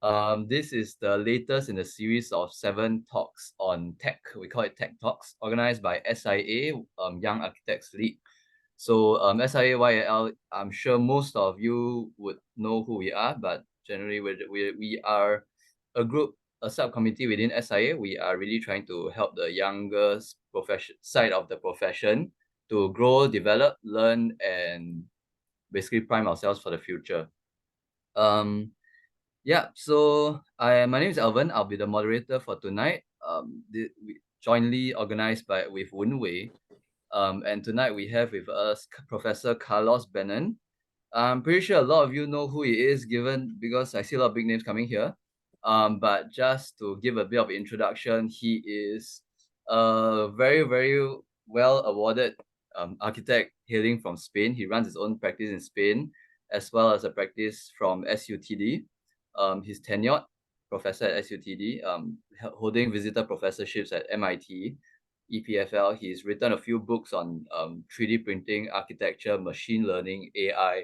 This is the latest in a series of 7 talks on tech. We call it Tech Talks, organized by SIA, Young Architects League. So SIA YAL, I'm sure most of you would know who we are, but generally we are a group, a subcommittee within SIA. We are really trying to help the younger side of the profession to grow, develop, learn, and basically prime ourselves for the future. Yeah, so my name is Alvin. I'll be the moderator for tonight. We jointly organized with Wen Wei. And tonight we have with us Professor Carlos Benon. I'm pretty sure a lot of you know who he is, because I see a lot of big names coming here. But just to give a bit of introduction, he is a very, very well awarded architect hailing from Spain. He runs his own practice in Spain, as well as a practice from SUTD. He's tenured professor at SUTD, holding visitor professorships at MIT, EPFL. He's written a few books on 3D printing, architecture, machine learning, AI,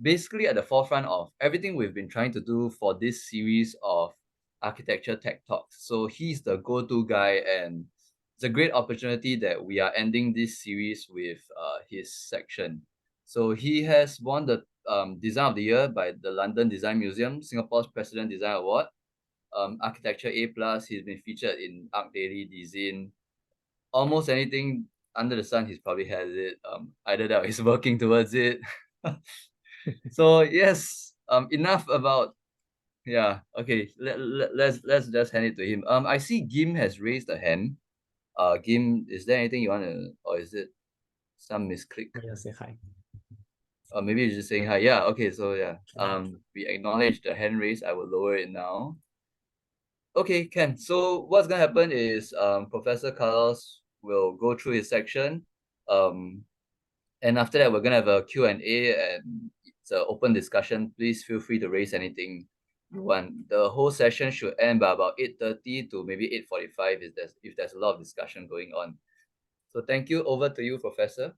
basically at the forefront of everything we've been trying to do for this series of architecture tech talks. So he's the go-to guy, and it's a great opportunity that we are ending this series with his section. So he has won the Design of the Year by the London Design Museum, Singapore's President Design Award, Architecture A+. He's been featured in Arc Daily, Design, almost anything under the sun. He's probably has it. Either that or he's working towards it. So yes, enough about, yeah, okay, let's just hand it to him. I see Gim has raised a hand. Gim, is there anything you want to, or is it some misclick? Yeah, say hi. Or maybe you're just saying hi. Yeah, okay, so yeah, we acknowledge the hand raise. I will lower it now. Okay, Ken. So what's gonna happen is Professor Carlos will go through his section. And after that, we're gonna have a Q&A, and it's an open discussion. Please feel free to raise anything you want. The whole session should end by about 8:30 to maybe 8:45 if there's a lot of discussion going on. So thank you. Over to you, Professor.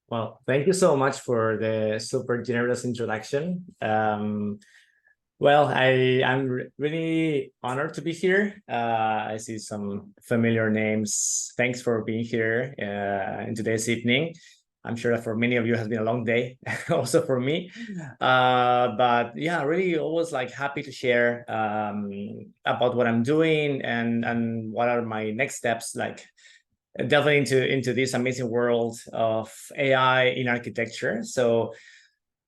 Well, thank you so much for the super generous introduction. Well, I'm really honored to be here. I see some familiar names. Thanks for being here in today's evening. I'm sure that for many of you it has been a long day, also for me. But yeah, really always like happy to share about what I'm doing and what are my next steps, like delving into this amazing world of AI in architecture. So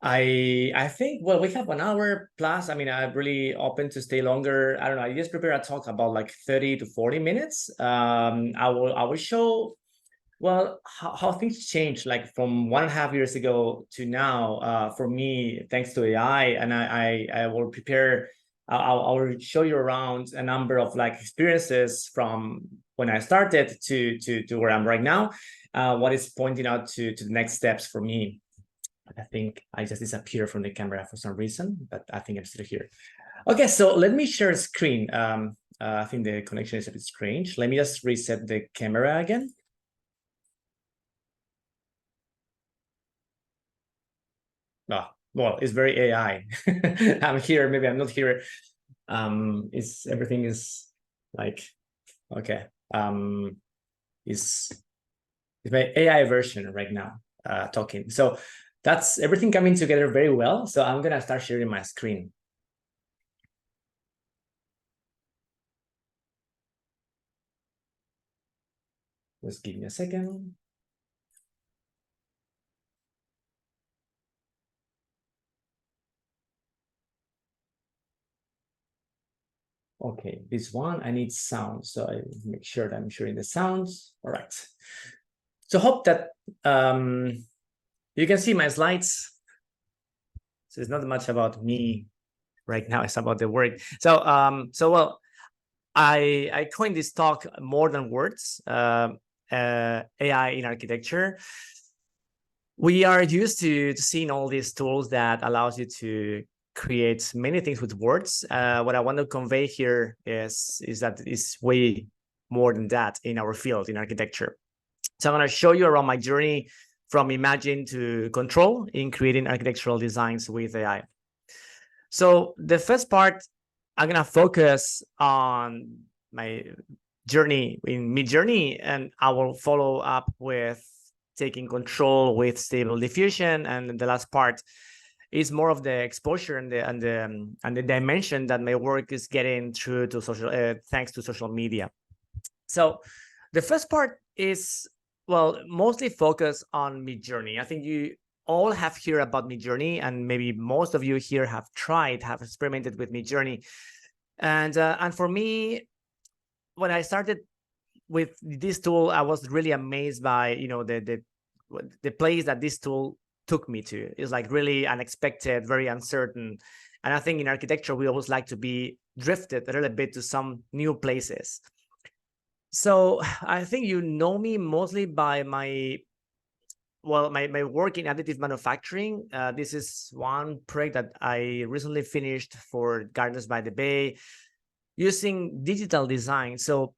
I think, well, we have 1 hour plus. I mean, I'm really open to stay longer. I don't know. I just prepare a talk about like 30 to 40 minutes. I will show, well, how things change, like from 1.5 years ago to now, for me, thanks to AI. And I will prepare, I will show you around a number of like experiences from when I started to where I'm right now, what is pointing out to the next steps for me. I think I just disappeared from the camera for some reason, but I think I'm still here. Okay, so let me share a screen. I think the connection is a bit strange. Let me just reset the camera again. Oh, well, it's very AI. I'm here, maybe I'm not here. Everything is like, okay. It's my AI version right now, talking. So that's everything coming together very well. So I'm gonna start sharing my screen. Just give me a second. Okay, this one, I need sound. So I make sure that I'm sharing the sounds. All right. So hope that you can see my slides. So it's not much about me right now, it's about the work. So well, I coined this talk More Than Words, AI in architecture. We are used to seeing all these tools that allows you to create many things with words. What I want to convey here is that it's way more than that in our field, in architecture. So I'm going to show you around my journey from imagine to control in creating architectural designs with AI. So the first part, I'm gonna focus on my journey in Midjourney, and I will follow up with taking control with Stable Diffusion, and the last part is more of the exposure and the dimension that my work is getting through to social, thanks to social media. So the first part is, well, mostly focused on Midjourney. I think you all have heard about Midjourney, and maybe most of you here have experimented with Midjourney. And for me, when I started with this tool, I was really amazed by the place that this tool took me to. It's like really unexpected, very uncertain. And I think in architecture, we always like to be drifted a little bit to some new places. So I think you know me mostly by my work in additive manufacturing. This is one project that I recently finished for Gardens by the Bay using digital design. So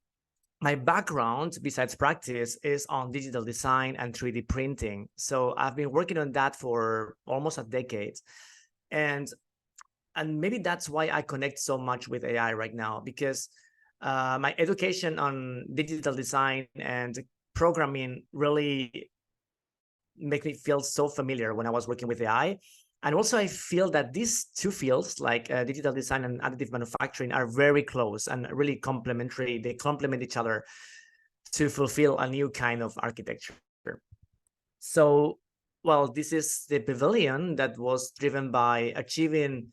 my background, besides practice, is on digital design and 3D printing. So I've been working on that for almost a decade. And maybe that's why I connect so much with AI right now, because my education on digital design and programming really make me feel so familiar when I was working with AI. And also I feel that these two fields, like digital design and additive manufacturing, are very close and really complementary. They complement each other to fulfill a new kind of architecture. So, well, this is the pavilion that was driven by achieving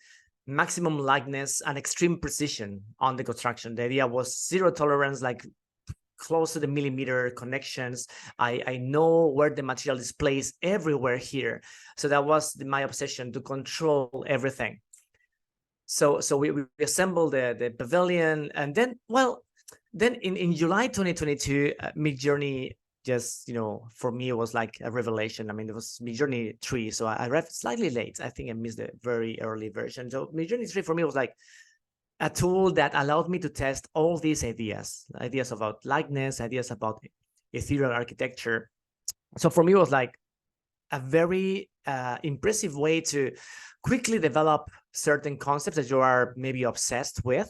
maximum likeness and extreme precision on the construction. The idea was zero tolerance, like close to the millimeter connections. I know where the material is placed everywhere here. So that was my obsession, to control everything. So we assembled the pavilion, and then, well, then in July 2022, Midjourney just, for me, it was like a revelation. I mean, it was Midjourney 3, so I read slightly late. I think I missed the very early version. So Midjourney 3 for me was like a tool that allowed me to test all these ideas about likeness, ideas about ethereal architecture. So for me, it was like a very impressive way to quickly develop certain concepts that you are maybe obsessed with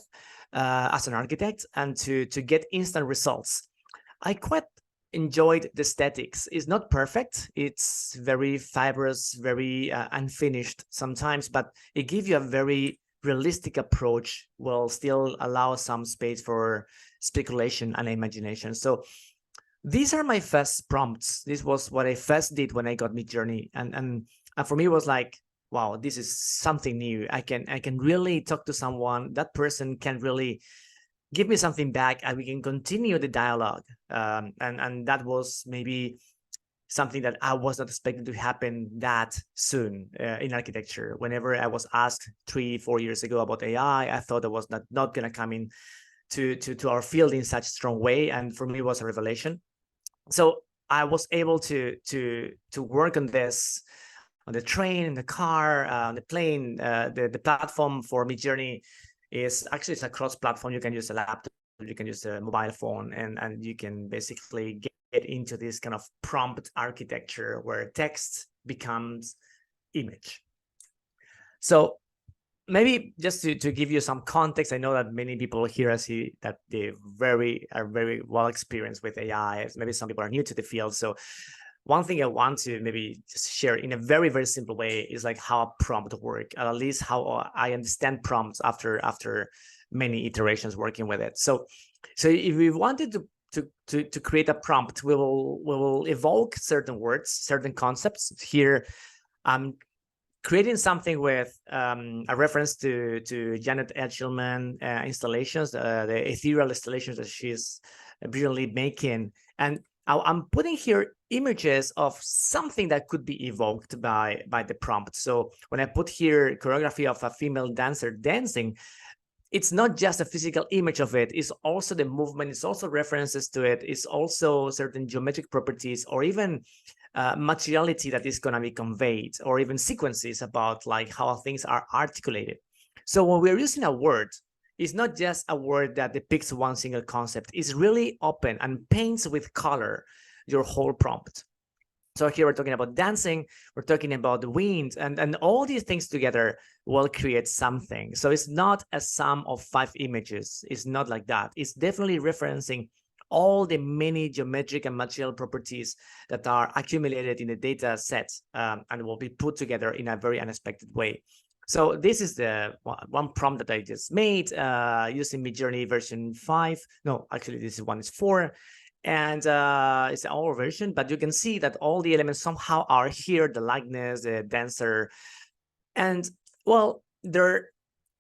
as an architect, and to get instant results. I quite enjoyed the aesthetics. It's not perfect. It's very fibrous, very unfinished sometimes, but it gives you a very realistic approach will still allow some space for speculation and imagination. So these are my first prompts. This was what I first did when I got Midjourney, and for me it was like, wow, this is something new. I can really talk to someone. That person can really give me something back, and we can continue the dialogue. And that was maybe something that I was not expecting to happen that soon in architecture. Whenever I was asked 3-4 years ago about AI, I thought it was not going to come in to our field in such a strong way. And for me, it was a revelation. So I was able to work on this, on the train, in the car, on the plane. The platform for Midjourney is actually, it's a cross-platform. You can use a laptop, you can use a mobile phone, and you can basically get into this kind of prompt architecture where text becomes image. So maybe just to give you some context, I know that many people here see that they are very well experienced with AI. Maybe some people are new to the field. So one thing I want to maybe just share in a very, very simple way is like how a prompt works, at least how I understand prompts after many iterations working with it. So if we wanted to create a prompt, we will evoke certain words, certain concepts. Here, I'm creating something with a reference to Janet Edgelman installations, the ethereal installations that she's brilliantly making. And I'm putting here images of something that could be evoked by the prompt. So when I put here choreography of a female dancer dancing, it's not just a physical image of it, it's also the movement, it's also references to it, it's also certain geometric properties, or even materiality that is going to be conveyed, or even sequences about like how things are articulated. So when we're using a word, it's not just a word that depicts one single concept. It's really open and paints with color your whole prompt. So here we're talking about dancing, we're talking about the wind, and all these things together will create something. So it's not a sum of 5 images. It's not like that. It's definitely referencing all the many geometric and material properties that are accumulated in the data set, and will be put together in a very unexpected way. So this is the one prompt that I just made using Midjourney version 5. No, actually this one is 4. And it's an older version, but you can see that all the elements somehow are here, the likeness, the dancer. And well, there are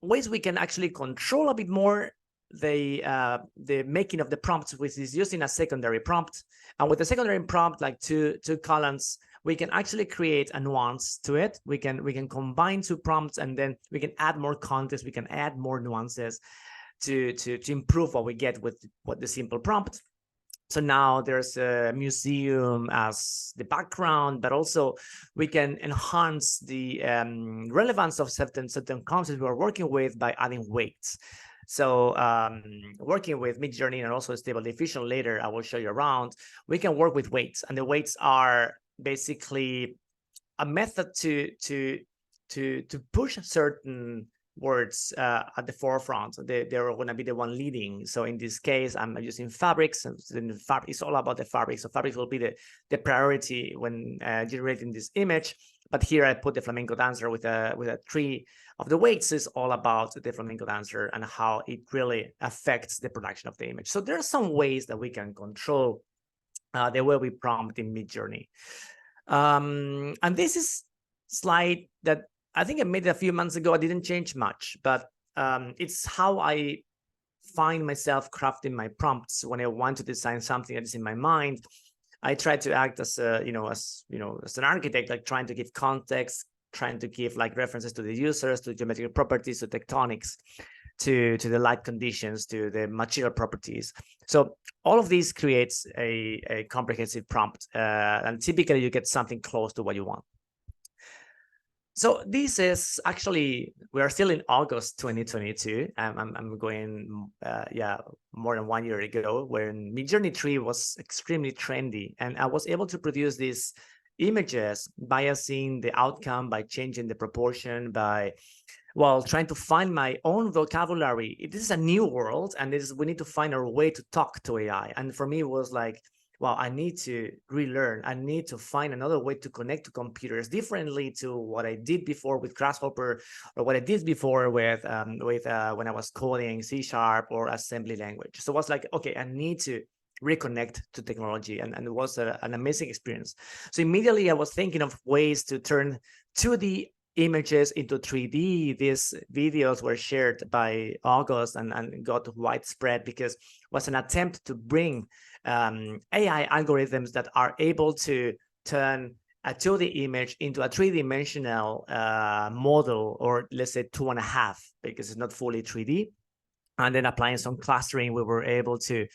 ways we can actually control a bit more the making of the prompts, which is using a secondary prompt. And with the secondary prompt, like two columns, we can actually create a nuance to it. We can combine 2 prompts, and then we can add more context. We can add more nuances to improve what we get with what the simple prompt. So now there's a museum as the background, but also we can enhance the relevance of certain concepts we are working with by adding weights. So working with Midjourney and also Stable Diffusion later, I will show you around, we can work with weights, and the weights are basically a method to push certain words at the forefront. They're going to be the one leading. So in this case, I'm using fabrics, and it's all about the fabric. So fabrics will be the priority when generating this image. But here I put the flamenco dancer with a tree of the weights. Is all about the flamenco dancer and how it really affects the production of the image. So there are some ways that we can control the way we prompt in Midjourney. And this is slide that I think I made it a few months ago. I didn't change much, but it's how I find myself crafting my prompts when I want to design something that is in my mind. I try to act as as an architect, like trying to give context, trying to give like references to the users, to geometric properties, to tectonics, to the light conditions, to the material properties. So all of these creates a comprehensive prompt, and typically you get something close to what you want. So this is actually, we are still in August 2022. I'm going, more than 1 year ago, when Midjourney 3 was extremely trendy, and I was able to produce these images biasing the outcome by changing the proportion, by trying to find my own vocabulary. This is a new world, and we need to find our way to talk to AI. And for me, it was like, I need to relearn. I need to find another way to connect to computers differently to what I did before with Grasshopper, or what I did before with when I was coding C# or assembly language. So it was like, okay, I need to reconnect to technology, and it was an amazing experience. So immediately I was thinking of ways to turn 2D images into 3D. These videos were shared by August and got widespread because it was an attempt to bring AI algorithms that are able to turn a 2D image into a 3-dimensional model, or let's say 2.5, because it's not fully 3D. And then applying some clustering, we were able to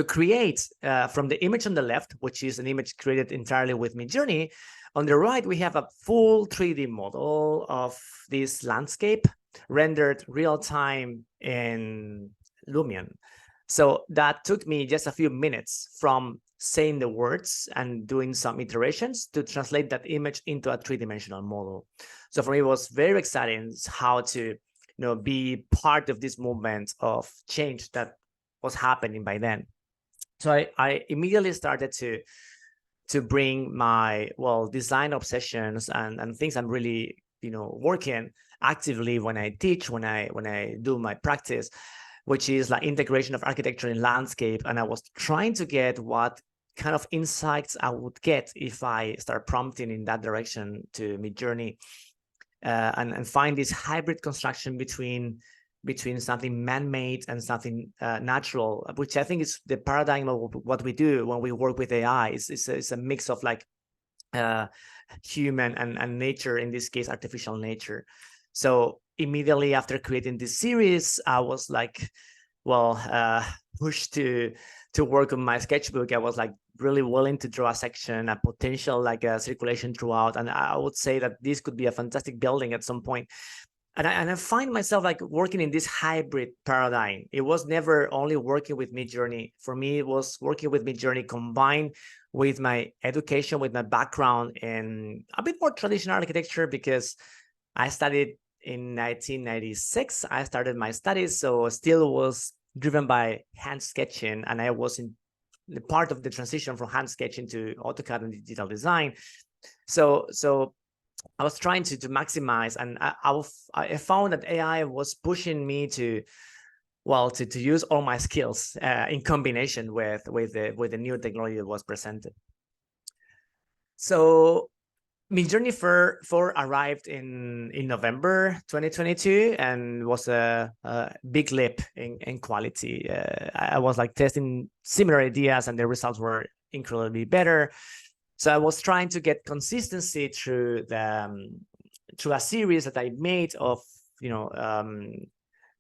create from the image on the left, which is an image created entirely with Midjourney. On the right, we have a full 3D model of this landscape rendered real time in Lumion. So that took me just a few minutes from saying the words and doing some iterations to translate that image into a 3-dimensional model. So for me, it was very exciting how to be part of this movement of change that was happening by then. So I immediately started to bring my design obsessions and things I'm really working actively when I teach, when I do my practice, which is like integration of architecture in landscape. And I was trying to get what kind of insights I would get if I start prompting in that direction to Midjourney, and find this hybrid construction between something man-made and something natural, which I think is the paradigm of what we do when we work with AI. It's a mix of like human and nature, in this case, artificial nature. So immediately after creating this series, I was like, pushed to work on my sketchbook. I was like really willing to draw a section, a potential like a circulation throughout. And I would say that this could be a fantastic building at some point. I find myself like working in this hybrid paradigm. It was never only working with Midjourney. For me, it was working with Midjourney combined with my education, with my background in a bit more traditional architecture, because I studied in 1996. I started my studies, so still was driven by hand sketching, and I was in the part of the transition from hand sketching to AutoCAD and digital design. So I was trying to maximize, and I found that AI was pushing me to, well, to use all my skills in combination with the new technology that was presented. So Midjourney 4 arrived in November 2022 and was a big leap in quality. I was like testing similar ideas, and the results were incredibly better. So I was trying to get consistency through through a series that I made of, you know,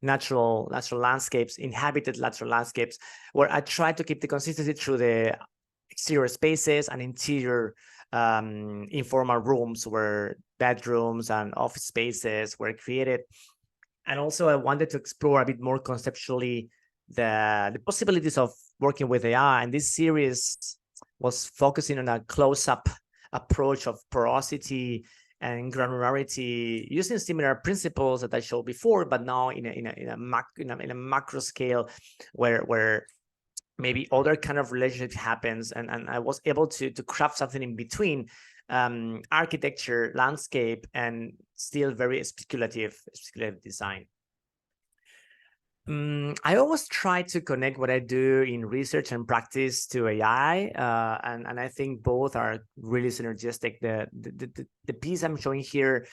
natural landscapes, inhabited natural landscapes, where I tried to keep the consistency through the exterior spaces and interior informal rooms where bedrooms and office spaces were created. And also I wanted to explore a bit more conceptually the possibilities of working with AI. And this series was focusing on a close-up approach of porosity and granularity, using similar principles that I showed before, but now in a macro scale, where maybe other kind of relationship happens, and I was able to craft something in between architecture, landscape, and still very speculative design. I always try to connect what I do in research and practice to AI, and I think both are really synergistic. The piece I'm showing here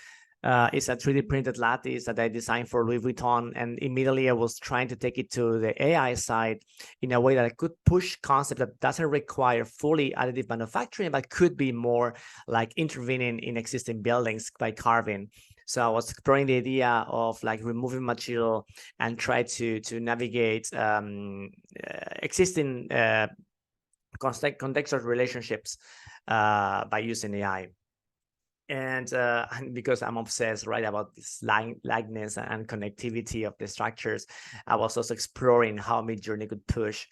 is a 3D printed lattice that I designed for Louis Vuitton, and immediately I was trying to take it to the AI side in a way that I could push concept that doesn't require fully additive manufacturing, but could be more like intervening in existing buildings by carving. So I was exploring the idea of like removing material and try to navigate existing contextual relationships by using AI. And because I'm obsessed, right, about this likeness and connectivity of the structures, I was also exploring how Midjourney could push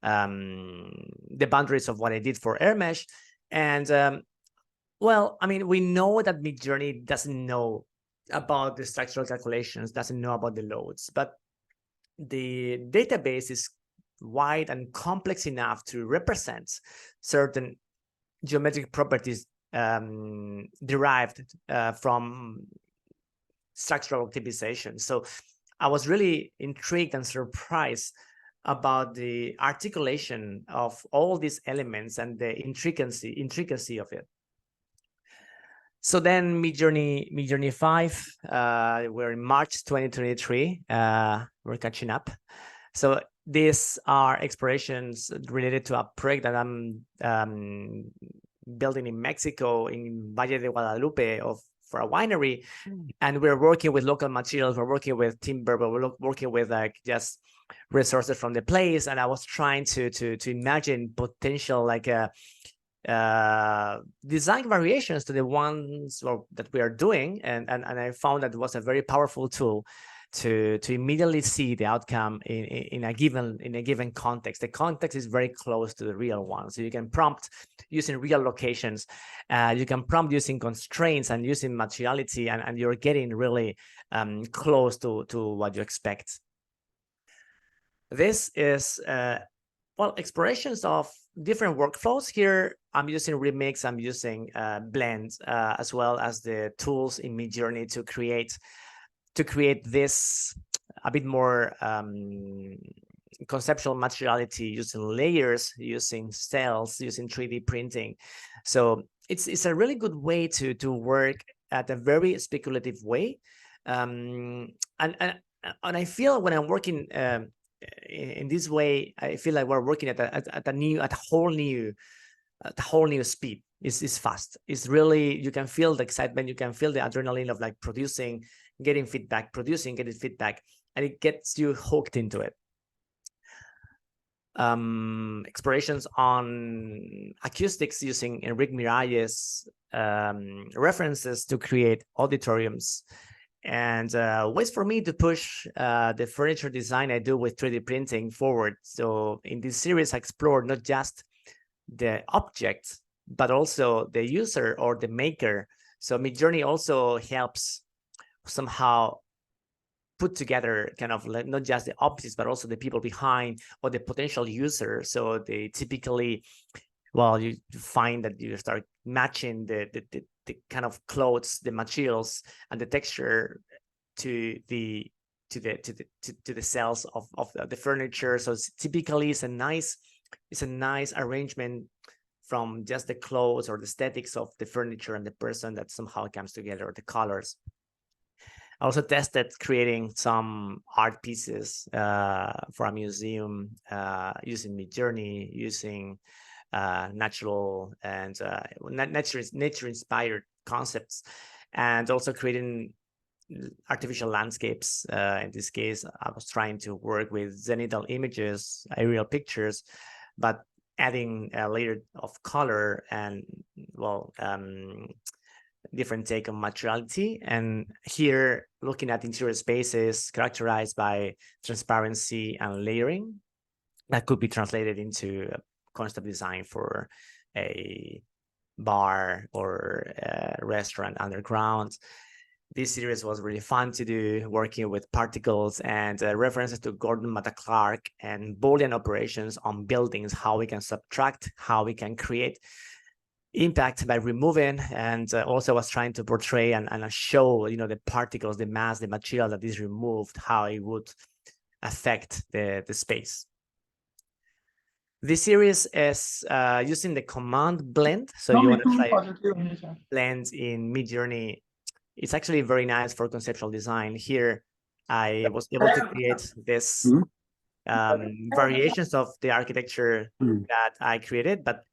the boundaries of what I did for air mesh. And well, I mean, we know that Midjourney doesn't know about the structural calculations, doesn't know about the loads, but the database is wide and complex enough to represent certain geometric properties derived from structural optimization. So I was really intrigued and surprised about the articulation of all these elements and the intricacy of it. So then Midjourney 5, we're in March 2023, we're catching up. So these are explorations related to a project that I'm building in Mexico, in Valle de Guadalupe, for a winery. And we're working with local materials, we're working with timber, but we're working with like just resources from the place. And I was trying to imagine potential like design variations to the ones that we are doing, and I found that it was a very powerful tool to immediately see the outcome in a given context. The context is very close to the real one, so you can prompt using real locations, you can prompt using constraints and using materiality, and you're getting really close to what you expect. This is well, explorations of different workflows. Here I'm using Remix, I'm using Blend, as well as the tools in Midjourney to create this a bit more conceptual materiality, using layers, using cells, using 3D printing. So it's a really good way to work at a very speculative way, and I feel when I'm working in this way, I feel like we're working at a whole new speed. It's fast. It's really, you can feel the excitement, you can feel the adrenaline of like producing, getting feedback, getting feedback, and it gets you hooked into it. Explorations on acoustics using Enrique Miralles references to create auditoriums and ways for me to push the furniture design I do with 3D printing forward. So in this series, I explore not just the object, but also the user or the maker. So Midjourney also helps somehow put together kind of like not just the objects, but also the people behind or the potential user. So they typically, well, you find that you start matching the kind of clothes, the materials, and the texture to the cells of the furniture. So typically it's a nice arrangement from just the clothes or the aesthetics of the furniture and the person that somehow comes together, or the colors. I also tested creating some art pieces for a museum using Midjourney, using natural and nature-inspired concepts, and also creating artificial landscapes. In this case, I was trying to work with zenithal images, aerial pictures, but adding a layer of color and, well, different take on materiality. And here, looking at interior spaces characterized by transparency and layering, that could be translated into a concept design for a bar or a restaurant underground. This series was really fun to do, working with particles and references to Gordon Matta Clark and Boolean operations on buildings, how we can subtract, how we can create impact by removing, and also was trying to portray and show, the particles, the mass, the material that is removed, how it would affect the space. This series is using the command blend. So you want to try blend in Midjourney. It's actually very nice for conceptual design. Here, I was able to create this variations of the architecture that I created, but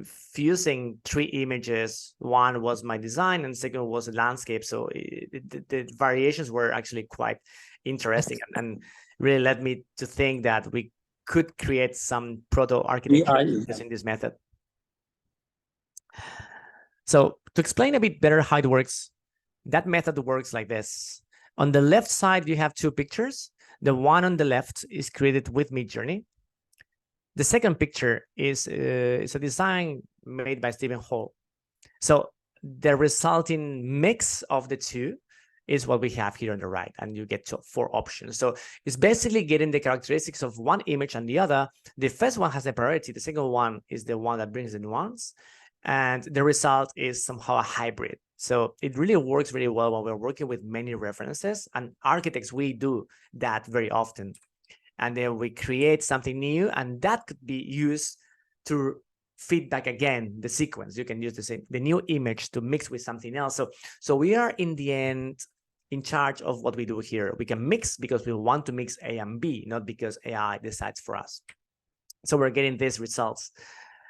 fusing 3 images. One was my design and second was a landscape. So the variations were actually quite interesting and really led me to think that we could create some proto architecture using this method. So to explain a bit better how it works, that method works like this. On the left side, you have 2 pictures. The one on the left is created with Midjourney. The second picture is a design made by Stephen Hall. So the resulting mix of the 2 is what we have here on the right, and you get 4 options. So it's basically getting the characteristics of one image and the other. The first one has a priority. The second one is the one that brings the nuance. And the result is somehow a hybrid. So it really works really well when we're working with many references, and architects, we do that very often. And then we create something new, and that could be used to feedback again the sequence. You can use the new image to mix with something else. So we are in the end in charge of what we do here. We can mix because we want to mix A and B, not because AI decides for us. So we're getting these results.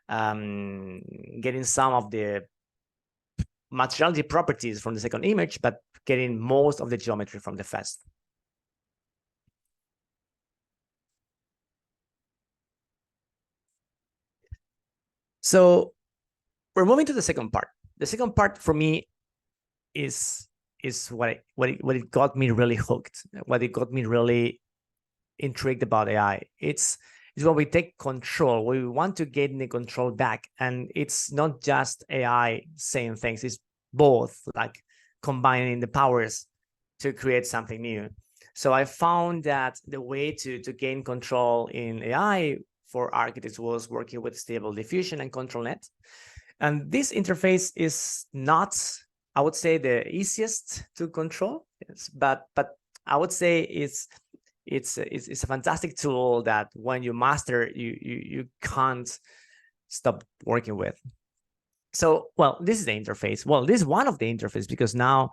Getting some of the materiality properties from the second image, but getting most of the geometry from the first. So we're moving to the second part. The second part for me is what it got me really hooked, what it got me really intrigued about AI. It's when we take control. We want to gain the control back, and it's not just AI saying things. It's both, like combining the powers to create something new. So I found that the way to gain control in AI for architects was working with Stable Diffusion and ControlNet. And this interface is not, I would say, the easiest to control, but I would say it's a fantastic tool that when you master, you can't stop working with. So, well, this is the interface. Well, this is one of the interfaces, because now,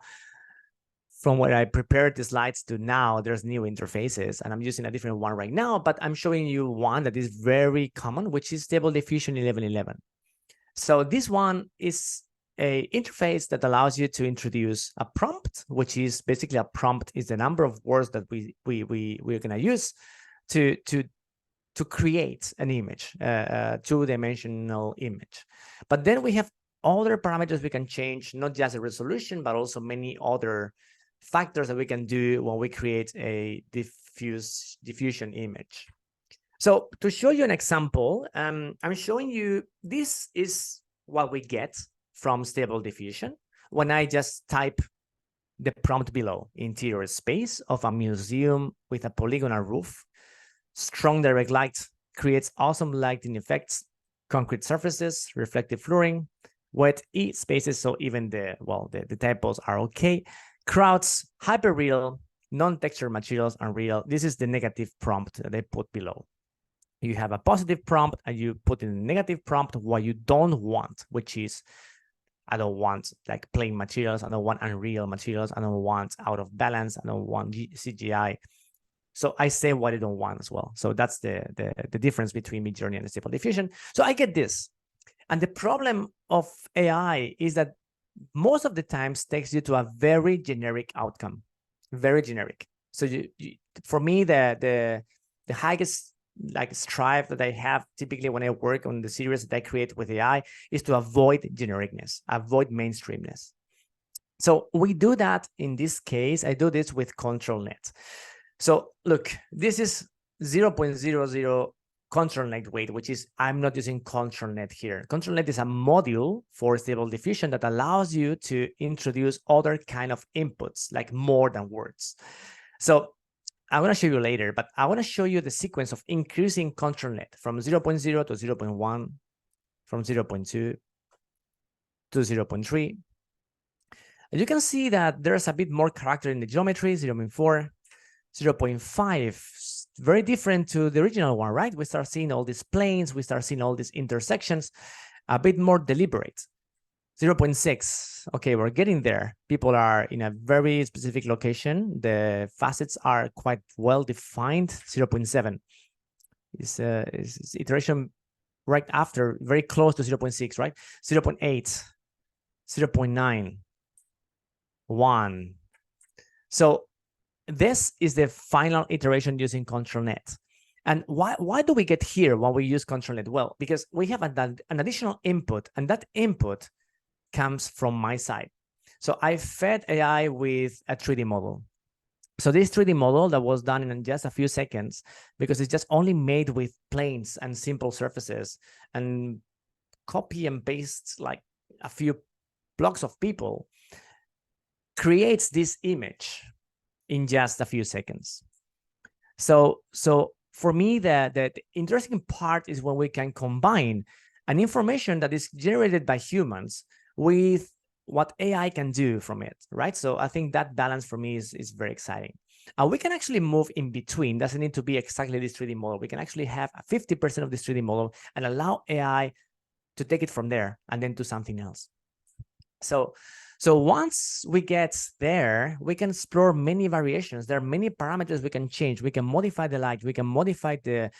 from where I prepared the slides to now, there's new interfaces, and I'm using a different one right now, but I'm showing you one that is very common, which is Stable Diffusion 1111. So this one is a interface that allows you to introduce a prompt, which is basically a prompt is the number of words that we're going to use to create an image, a 2-dimensional image. But then we have other parameters we can change, not just the resolution, but also many other factors that we can do when we create a diffusion image. So to show you an example, I'm showing you, this is what we get from Stable Diffusion when I just type the prompt below: interior space of a museum with a polygonal roof, strong direct light, creates awesome lighting effects, concrete surfaces, reflective flooring, wet spaces, so even the typos are okay, crowds, hyperreal, non-texture materials, unreal. This is the negative prompt that they put below. You have a positive prompt and you put in a negative prompt what you don't want, which is, I don't want like plain materials, I don't want unreal materials, I don't want out of balance, I don't want CGI. So I say what I don't want as well. So that's the difference between Midjourney and Stable Diffusion. So I get this. And the problem of AI is that most of the times takes you to a very generic outcome, very generic. So for me, the highest like strive that I have typically when I work on the series that I create with AI is to avoid genericness, avoid mainstreamness. So we do that in this case. I do this with ControlNet. So look, this is 0.00 ControlNet weight, which is, I'm not using ControlNet here. ControlNet is a module for Stable Diffusion that allows you to introduce other kind of inputs, like more than words. So I'm going to show you later, but I want to show you the sequence of increasing ControlNet from 0.0 to 0.1, from 0.2 to 0.3. And you can see that there's a bit more character in the geometry, 0.4, 0.5, very different to the original one, right? We start seeing all these planes, we start seeing all these intersections, a bit more deliberate. 0.6, okay, we're getting there. People are in a very specific location. The facets are quite well defined. 0.7 is iteration right after, very close to 0.6, right? 0.8, 0.9, 1. So this is the final iteration using ControlNet. And why do we get here when we use ControlNet? Well, because we have an additional input, and that input comes from my side. So I fed AI with a 3D model. So this 3D model that was done in just a few seconds, because it's just only made with planes and simple surfaces and copy and paste like a few blocks of people, creates this image in just a few seconds. So for me, the interesting part is when we can combine an information that is generated by humans with what AI can do from it, right? So I think that balance for me is very exciting. We can actually move in between. Doesn't need to be exactly this 3D model. We can actually have 50% of this 3D model and allow AI to take it from there and then do something else. So once we get there, we can explore many variations. There are many parameters we can change. We can modify the light. We can modify the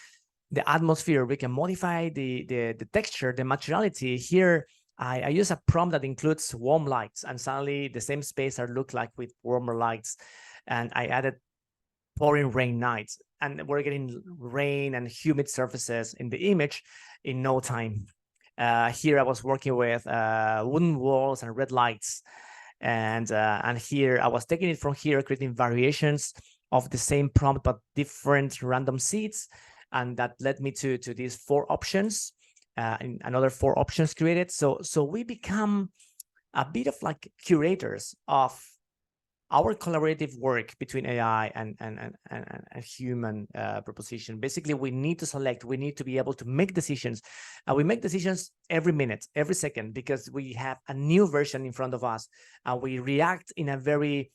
atmosphere. We can modify the texture, the materiality. Here, I use a prompt that includes warm lights, and suddenly the same space look like with warmer lights. And I added pouring rain nights, and we're getting rain and humid surfaces in the image in no time. Here I was working with wooden walls and red lights, and here I was taking it from here, creating variations of the same prompt but different random seeds, and that led me to these 4 options. And another 4 options created. So we become a bit of like curators of our collaborative work between AI and human proposition. Basically, we need to select, we need to be able to make decisions. We make decisions every minute, every second, because we have a new version in front of us. We react in a very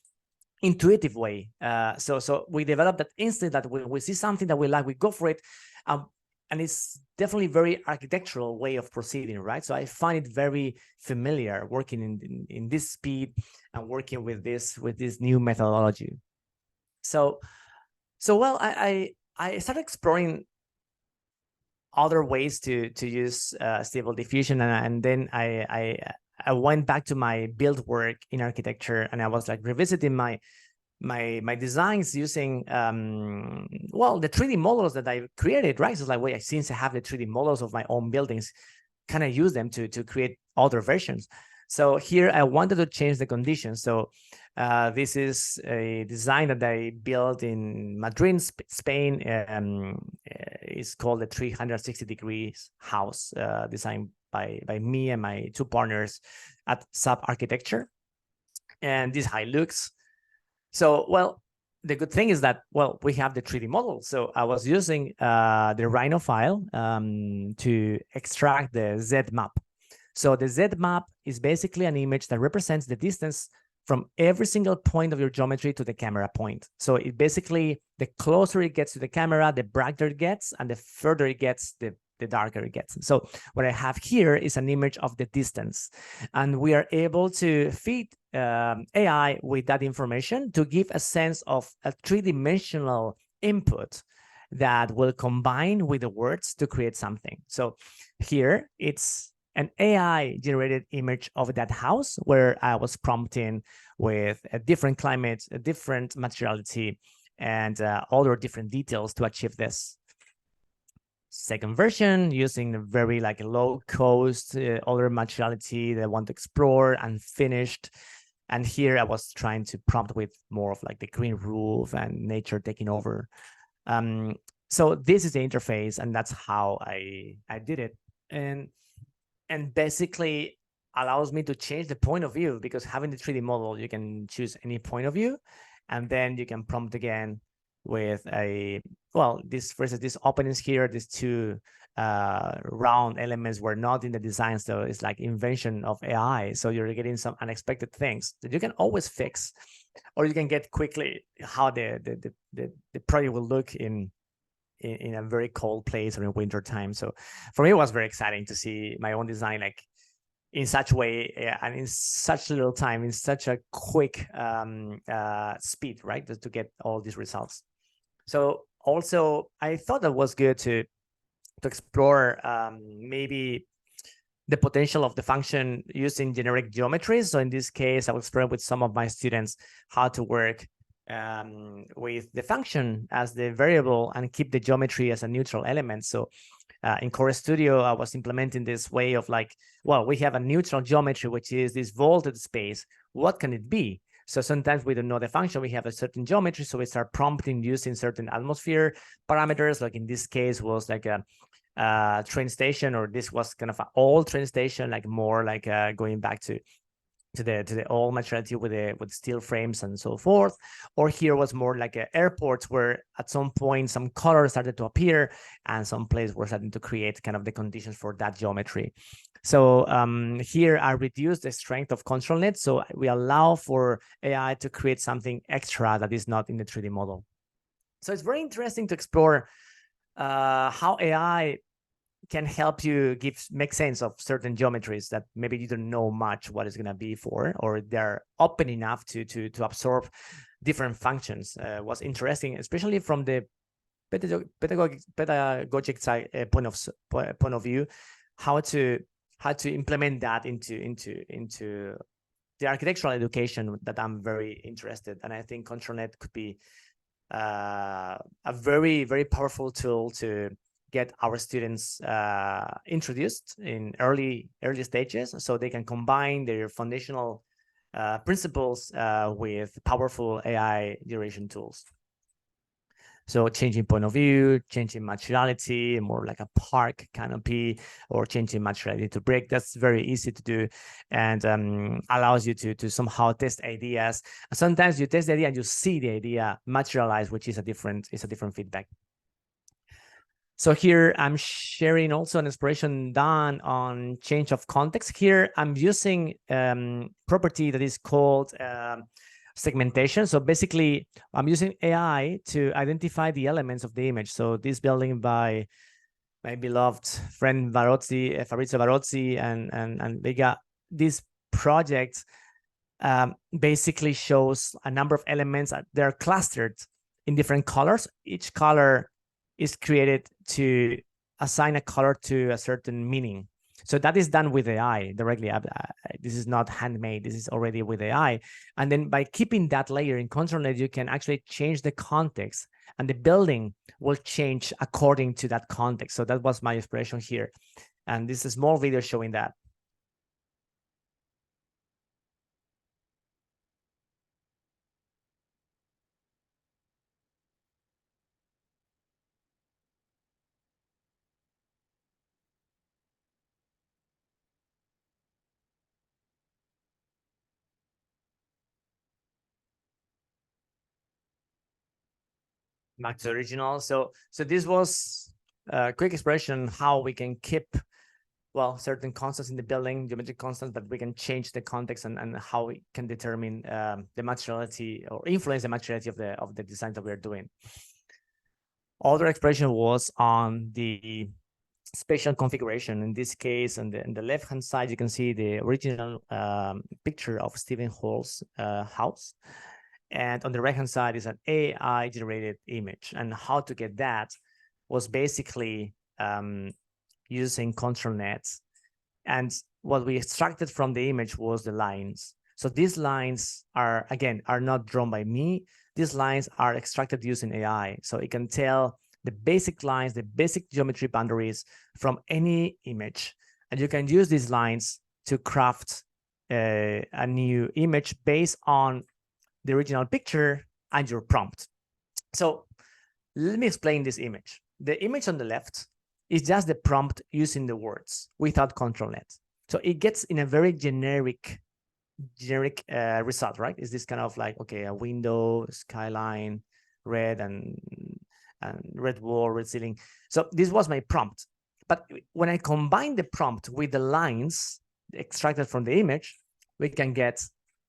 intuitive way. So we develop that instinct that when we see something that we like, we go for it. And it's definitely very architectural way of proceeding, right? So I find it very familiar working in this speed and working with this new methodology. So well, I started exploring other ways to use Stable Diffusion, and then I went back to my build work in architecture, and I was like revisiting my designs using well, the 3D models that I created, right? So like, wait, since I have the 3D models of my own buildings, kind of use them to create other versions. So here I wanted to change the conditions. So this is a design that I built in Madrid, Spain. It's called the 360 degrees house, designed by me and my two partners at Sub Architecture. And this is how it looks. So, well, the good thing is that, well, we have the 3D model. So I was using the Rhino file to extract the Z map. So the Z map is basically an image that represents the distance from every single point of your geometry to the camera point. So it basically, the closer it gets to the camera, the brighter it gets, and the further it gets, the darker it gets. So what I have here is an image of the distance. And we are able to feed AI with that information to give a sense of a three-dimensional input that will combine with the words to create something. So here it's an AI generated image of that house where I was prompting with a different climate, a different materiality, and other different details to achieve this. Second version using a very like low cost, other materiality that I want to explore and finished. And here I was trying to prompt with more of like the green roof and nature taking over. So this is the interface, and that's how I did it. And basically allows me to change the point of view, because having the 3D model, you can choose any point of view, and then you can prompt again with a, well, this versus this openings here, these two round elements were not in the design, so it's like invention of AI. So you're getting some unexpected things that you can always fix, or you can get quickly how the project will look in a very cold place or in winter time. So for me, it was very exciting to see my own design like in such way and in such little time, in such a quick speed, right? Just to get all these results. So also, I thought that was good to explore maybe the potential of the function using generic geometries. So in this case, I will explore with some of my students how to work with the function as the variable and keep the geometry as a neutral element. So in Core Studio, I was implementing this way of like, well, we have a neutral geometry, which is this vaulted space. What can it be? So sometimes we don't know the function. We have a certain geometry, so we start prompting using certain atmosphere parameters. Like in this case was like a train station, or this was kind of an old train station, like more like going back to the old materiality with steel frames and so forth. Or here was more like airports, where at some point some color started to appear and some place were starting to create kind of the conditions for that geometry. So here I reduce the strength of ControlNet, so we allow for AI to create something extra that is not in the 3D model. So it's very interesting to explore how AI can help you make sense of certain geometries that maybe you don't know much what it's going to be for, or they're open enough to absorb different functions. Was interesting, especially from the pedagogic side point of view, how to implement that into the architectural education that I'm very interested. And I think ControlNet could be a very, very powerful tool to get our students introduced in early stages, so they can combine their foundational principles with powerful AI generation tools. So changing point of view, changing materiality, more like a park canopy, or changing materiality to brick. That's very easy to do, and allows you to somehow test ideas. Sometimes you test the idea and you see the idea materialize, which is a different feedback. So here I'm sharing also an inspiration done on change of context. Here I'm using property that is called segmentation. So basically, I'm using AI to identify the elements of the image. So this building by my beloved friend Fabrizio Barozzi and Vega, this project basically shows a number of elements. They're clustered in different colors. Each color is created to assign a color to a certain meaning. So that is done with AI directly. This is not handmade. This is already with AI. And then by keeping that layer in ControlNet, you can actually change the context, and the building will change according to that context. So that was my inspiration here. And this is a small video showing that. Back to the original. So this was a quick expression how we can keep, well, certain constants in the building, geometric constants, but we can change the context and how we can determine the materiality or influence the materiality of the design that we're doing. Other expression was on the spatial configuration. In this case, on the left-hand side, you can see the original picture of Stephen Hall's house. And on the right-hand side is an AI-generated image. And how to get that was basically using control nets. And what we extracted from the image was the lines. So these lines are, again, are not drawn by me. These lines are extracted using AI. So it can tell the basic lines, the basic geometry boundaries from any image. And you can use these lines to craft a new image based on the original picture and your prompt. So let me explain this image. The image on the left is just the prompt using the words without control net. So it gets in a very generic result, right? Is this kind of like, okay, a window, skyline, red and red wall, red ceiling. So this was my prompt. But when I combine the prompt with the lines extracted from the image, we can get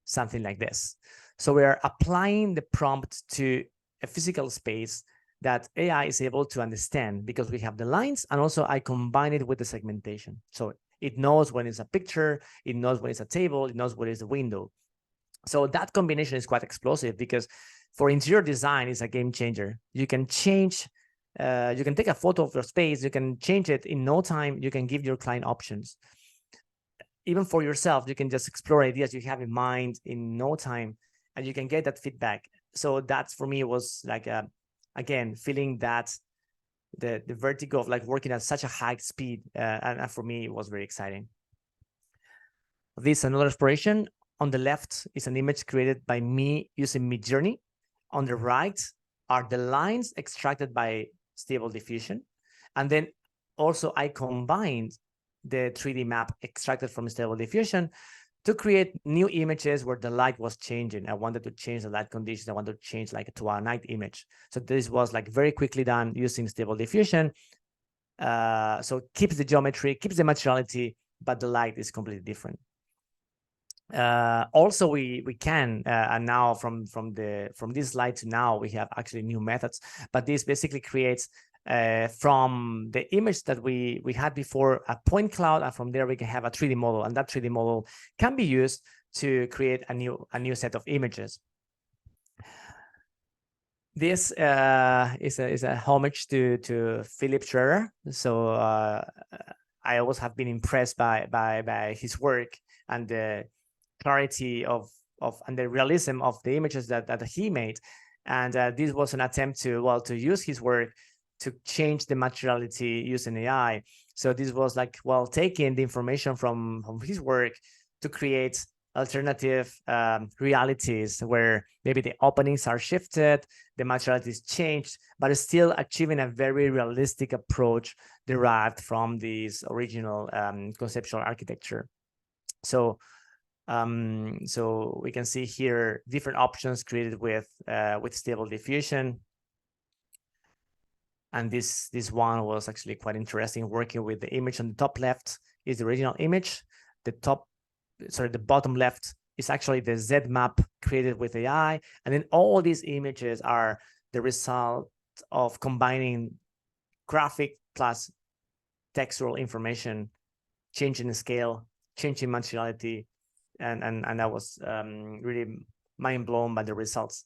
something like this. So we are applying the prompt to a physical space that AI is able to understand because we have the lines, and also I combine it with the segmentation. So it knows when it's a picture, it knows when it's a table, it knows what is the window. So that combination is quite explosive because for interior design, it's a game changer. You can change, you can take a photo of your space, you can change it in no time, you can give your client options. Even for yourself, you can just explore ideas you have in mind in no time, and you can get that feedback. So that for me was like, again, feeling that the vertigo of like working at such a high speed, and for me, it was very exciting. This is another exploration. On the left is an image created by me using Midjourney. On the right are the lines extracted by Stable Diffusion. And then also I combined the 3D map extracted from Stable Diffusion to create new images where the light was changing. I wanted to change the light conditions. I wanted to change like to a night image. So this was like very quickly done using Stable Diffusion. So keeps the geometry, keeps the materiality, but the light is completely different. Also, we can and now from this slide to now we have actually new methods, but this basically creates from the image that we had before a point cloud, and from there we can have a 3D model, and that 3D model can be used to create a new set of images. This is a homage to Philip Scherer. So I always have been impressed by his work and the clarity of and the realism of the images that he made. And this was an attempt to use his work to change the materiality using AI. So this was like, taking the information from his work to create alternative realities where maybe the openings are shifted, the materiality is changed, but it's still achieving a very realistic approach derived from this original conceptual architecture. So so we can see here different options created with Stable Diffusion. And this one was actually quite interesting, working with the image on the top left is the original image. The bottom left is actually the Z map created with AI. And then all these images are the result of combining graphic plus textual information, changing the scale, changing materiality. And I was really mind blown by the results.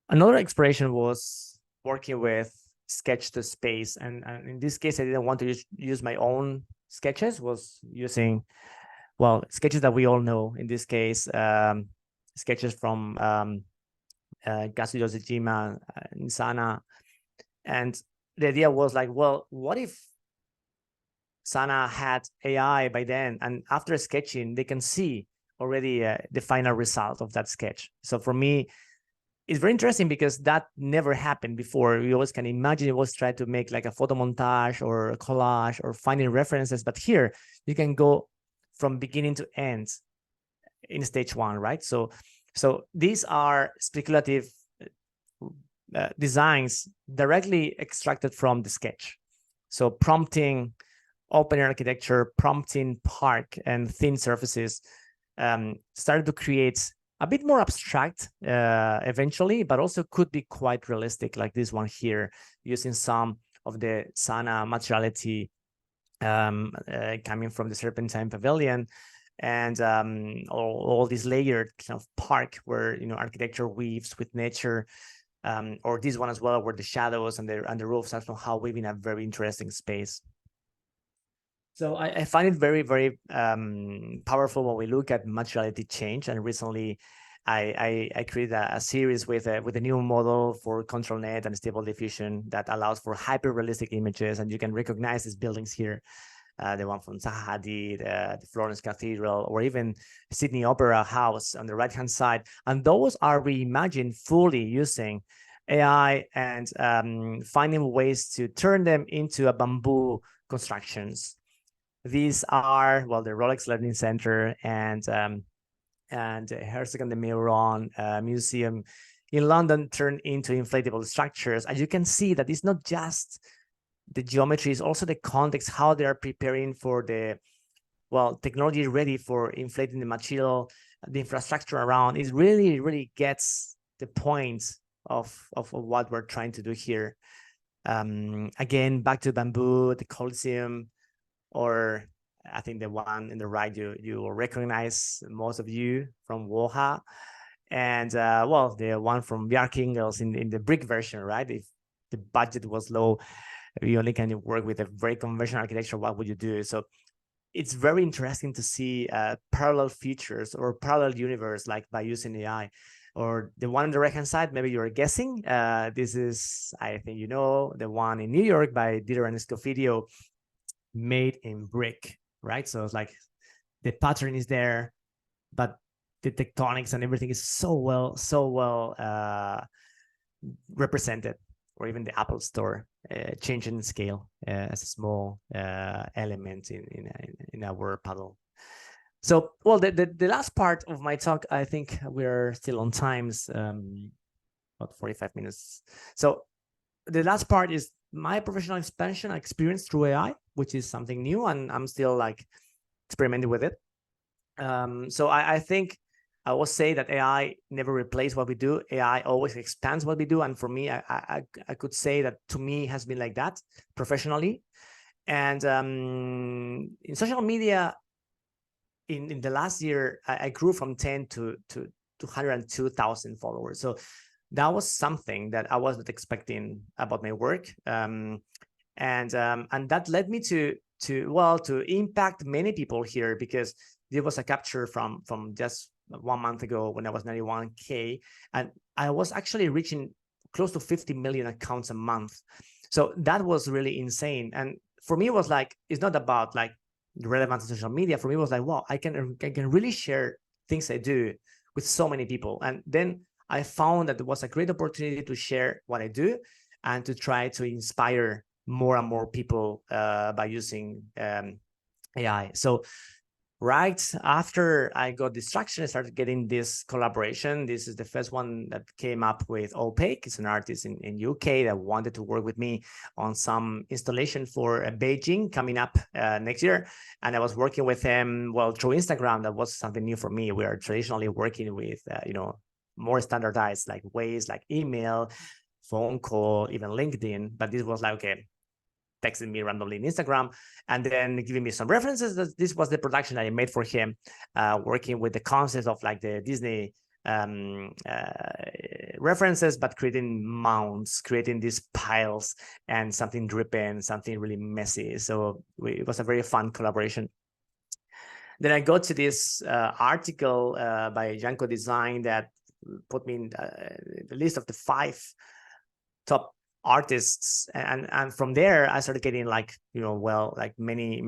Another exploration was working with sketch to space, and in this case I didn't want to use my own sketches, was using sketches that we all know, in this case sketches from Kazuyo Sejima, Insana. And the idea was like, what if Sana had AI by then, and after sketching, they can see already the final result of that sketch. So for me, it's very interesting because that never happened before. We always can imagine, you always try to make like a photo montage or a collage or finding references, but here you can go from beginning to end in stage one, right? So these are speculative designs directly extracted from the sketch. So prompting open architecture, prompting park and thin surfaces started to create a bit more abstract eventually, but also could be quite realistic, like this one here, using some of the Sana materiality coming from the Serpentine Pavilion, and all these layered kind of park where architecture weaves with nature, or this one as well, where the shadows and the roofs are somehow weaving a very interesting space. So I find it very, very powerful when we look at materiality change. And recently, I created a series with a new model for control net and stable diffusion that allows for hyper realistic images, and you can recognize these buildings here, the one from Zaha Hadid, the Florence Cathedral, or even Sydney Opera House on the right hand side. And those are reimagined fully using AI and finding ways to turn them into a bamboo constructions. These are, well, the Rolex Learning Center and Herzog and de Meuron Museum in London turned into inflatable structures. And you can see that it's not just the geometry, it's also the context, how they are preparing for the, well, technology ready for inflating the material, the infrastructure around. It really, really gets the point of what we're trying to do here. Again, back to bamboo, the Colosseum, or I think the one in the right you will recognize, most of you, from Woha, and well, the one from Bjarkingels in the brick version, right? If the budget was low, you only can work with a very conventional architecture, what would you do? So it's very interesting to see parallel features or parallel universe, like by using AI. Or the one on the right hand side, maybe you're guessing. This is, I think the one in New York by Dieter and Scofidio, made in brick, right? So it's like the pattern is there, but the tectonics and everything is so well represented. Or even the Apple Store changing scale as a small element in our paddle. So, well, the last part of my talk, I think we're still on times, about 45 minutes. So the last part is my professional expansion experience through AI, which is something new, and I'm still like experimenting with it. So I think I will say that AI never replaces what we do. AI always expands what we do. And for me, I could say that to me has been like that professionally. And in social media, in the last year, I grew from 10 to 202,000 followers. So that was something that I wasn't expecting about my work. And that led me to impact many people here, because there was a capture from just 1 month ago when I was 91K, and I was actually reaching close to 50 million accounts a month. So that was really insane. And for me, it was like, it's not about like relevance in social media. For me, it was like, wow, I can really share things I do with so many people. And then I found that it was a great opportunity to share what I do and to try to inspire more and more people by using AI. So right after I got distraction, I started getting this collaboration. This is the first one that came up with Opaque. It's an artist in UK that wanted to work with me on some installation for Beijing coming up next year. And I was working with him, well, through Instagram. That was something new for me. We are traditionally working with, more standardized like ways, like email, phone call, even LinkedIn. But this was like, okay, texting me randomly in Instagram and then giving me some references. This was the production I made for him, working with the concept of like the Disney references, but creating mounds, creating these piles and something dripping, something really messy. So it was a very fun collaboration. Then I got to this article by Janko Design that put me in the list of the 5 top artists, and from there I started getting like, you know, well, like many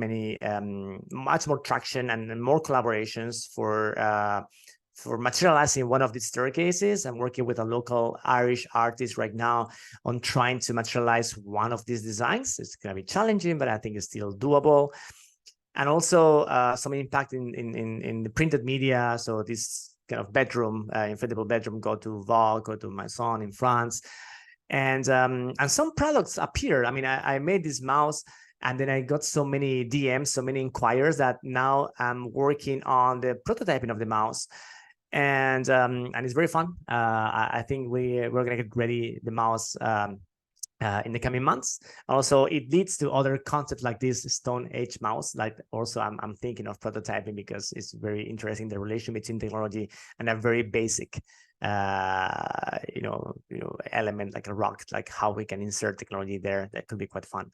much more traction and more collaborations for materializing one of these staircases. I'm working with a local Irish artist right now on trying to materialize one of these designs. It's going to be challenging, but I think it's still doable. And also some impact in the printed media. So this kind of bedroom, inflatable bedroom, go to Vogue, go to Maison in France. And some products appear. I mean, I made this mouse, and then I got so many DMs, so many inquiries, that now I'm working on the prototyping of the mouse. And it's very fun. I think we're gonna get ready the mouse in the coming months. Also, it leads to other concepts like this Stone Age mouse. Like also, I'm thinking of prototyping because it's very interesting, the relation between technology and a very basic, you know, element like a rock, like how we can insert technology there. That could be quite fun.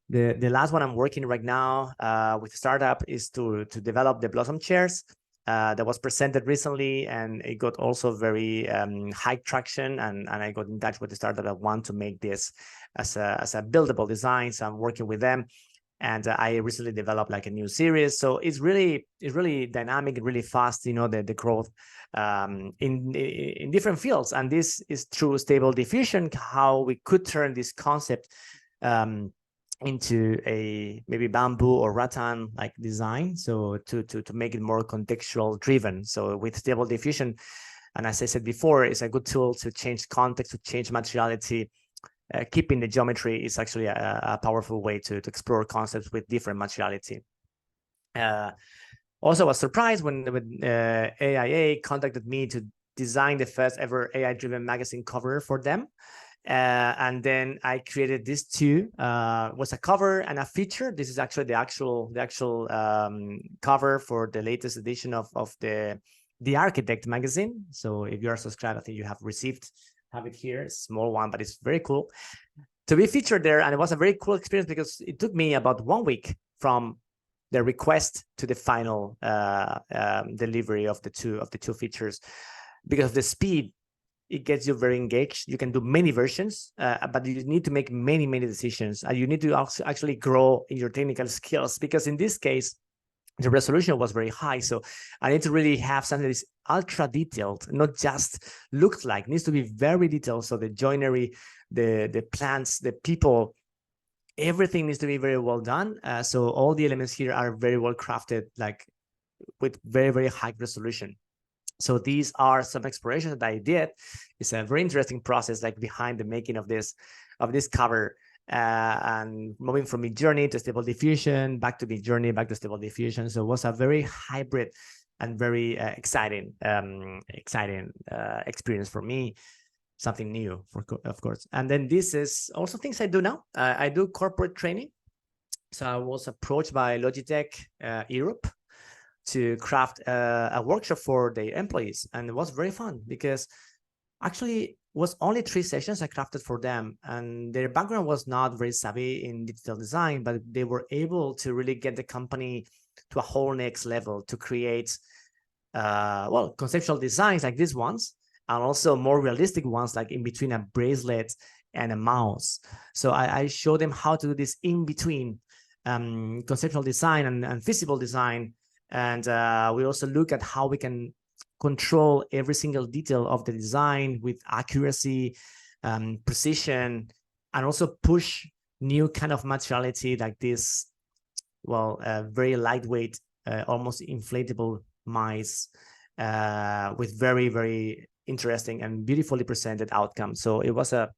The last one I'm working right now with startup is to develop the Blossom chairs. That was presented recently, and it got also very high traction, and I got in touch with the startup that want to make this as a buildable design. So I'm working with them, and I recently developed like a new series. So it's really dynamic, really fast, you know, the growth in different fields. And this is through Stable Diffusion, how we could turn this concept into a maybe bamboo or rattan like design, so to make it more contextual driven. So with Stable Diffusion, and as I said before, it's a good tool to change context, to change materiality. Keeping the geometry is actually a powerful way to explore concepts with different materiality. Also, I was surprised when AIA contacted me to design the first ever AI-driven magazine cover for them. And then I created this too. Was a cover and a feature. This is actually the actual cover for the latest edition of the Architect magazine. So if you are subscribed, I think you have it here. It's a small one, but it's very cool to be featured there. And it was a very cool experience because it took me about 1 week from the request to the final delivery of the two features, because of the speed. It gets you very engaged. You can do many versions, but you need to make many decisions. And you need to actually grow in your technical skills, because in this case, the resolution was very high. So I need to really have something that is ultra detailed, not just looked like, it needs to be very detailed. So the joinery, the plants, the people, everything needs to be very well done. So all the elements here are very well crafted, like with very high resolution. So these are some explorations that I did. It's a very interesting process, like behind the making of this cover, and moving from Midjourney to Stable Diffusion, back to Midjourney, back to Stable Diffusion. So it was a very hybrid and very exciting experience for me. Something new, of course. And then this is also things I do now. I do corporate training. So I was approached by Logitech Europe to craft a workshop for their employees. And it was very fun because actually it was only 3 sessions I crafted for them. And their background was not very savvy in digital design, but they were able to really get the company to a whole next level to create, well, conceptual designs like these ones, and also more realistic ones, like in between a bracelet and a mouse. So I showed them how to do this in between conceptual design and feasible design. And we also look at how we can control every single detail of the design with accuracy, precision, and also push new kind of materiality like this, well, very lightweight, almost inflatable mice with very interesting and beautifully presented outcomes. So it was a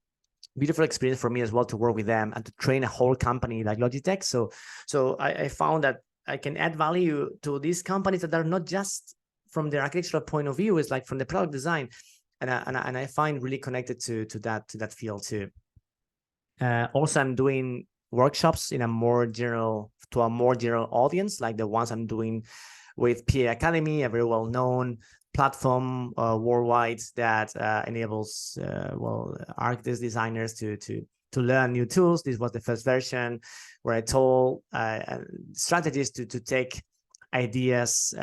beautiful experience for me as well to work with them and to train a whole company like Logitech. So I found that I can add value to these companies that are not just from their architectural point of view, it's like from the product design, and I find really connected to that field too. Also, I'm doing workshops in a more general audience, like the ones I'm doing with PA Academy, a very well-known platform worldwide that enables well, architects, designers to learn new tools. This was the first version where I told strategies to take ideas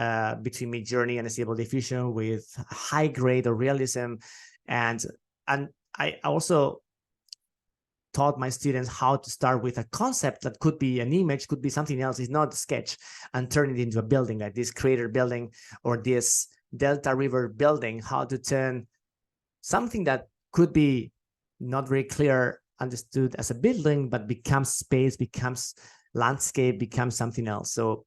between Midjourney and Stable Diffusion with high grade of realism, and I also taught my students how to start with a concept that could be an image, could be something else, it's not a sketch, and turn it into a building, like this crater building or this Delta River building, how to turn something that could be not very clear understood as a building, but becomes space, becomes landscape, becomes something else. So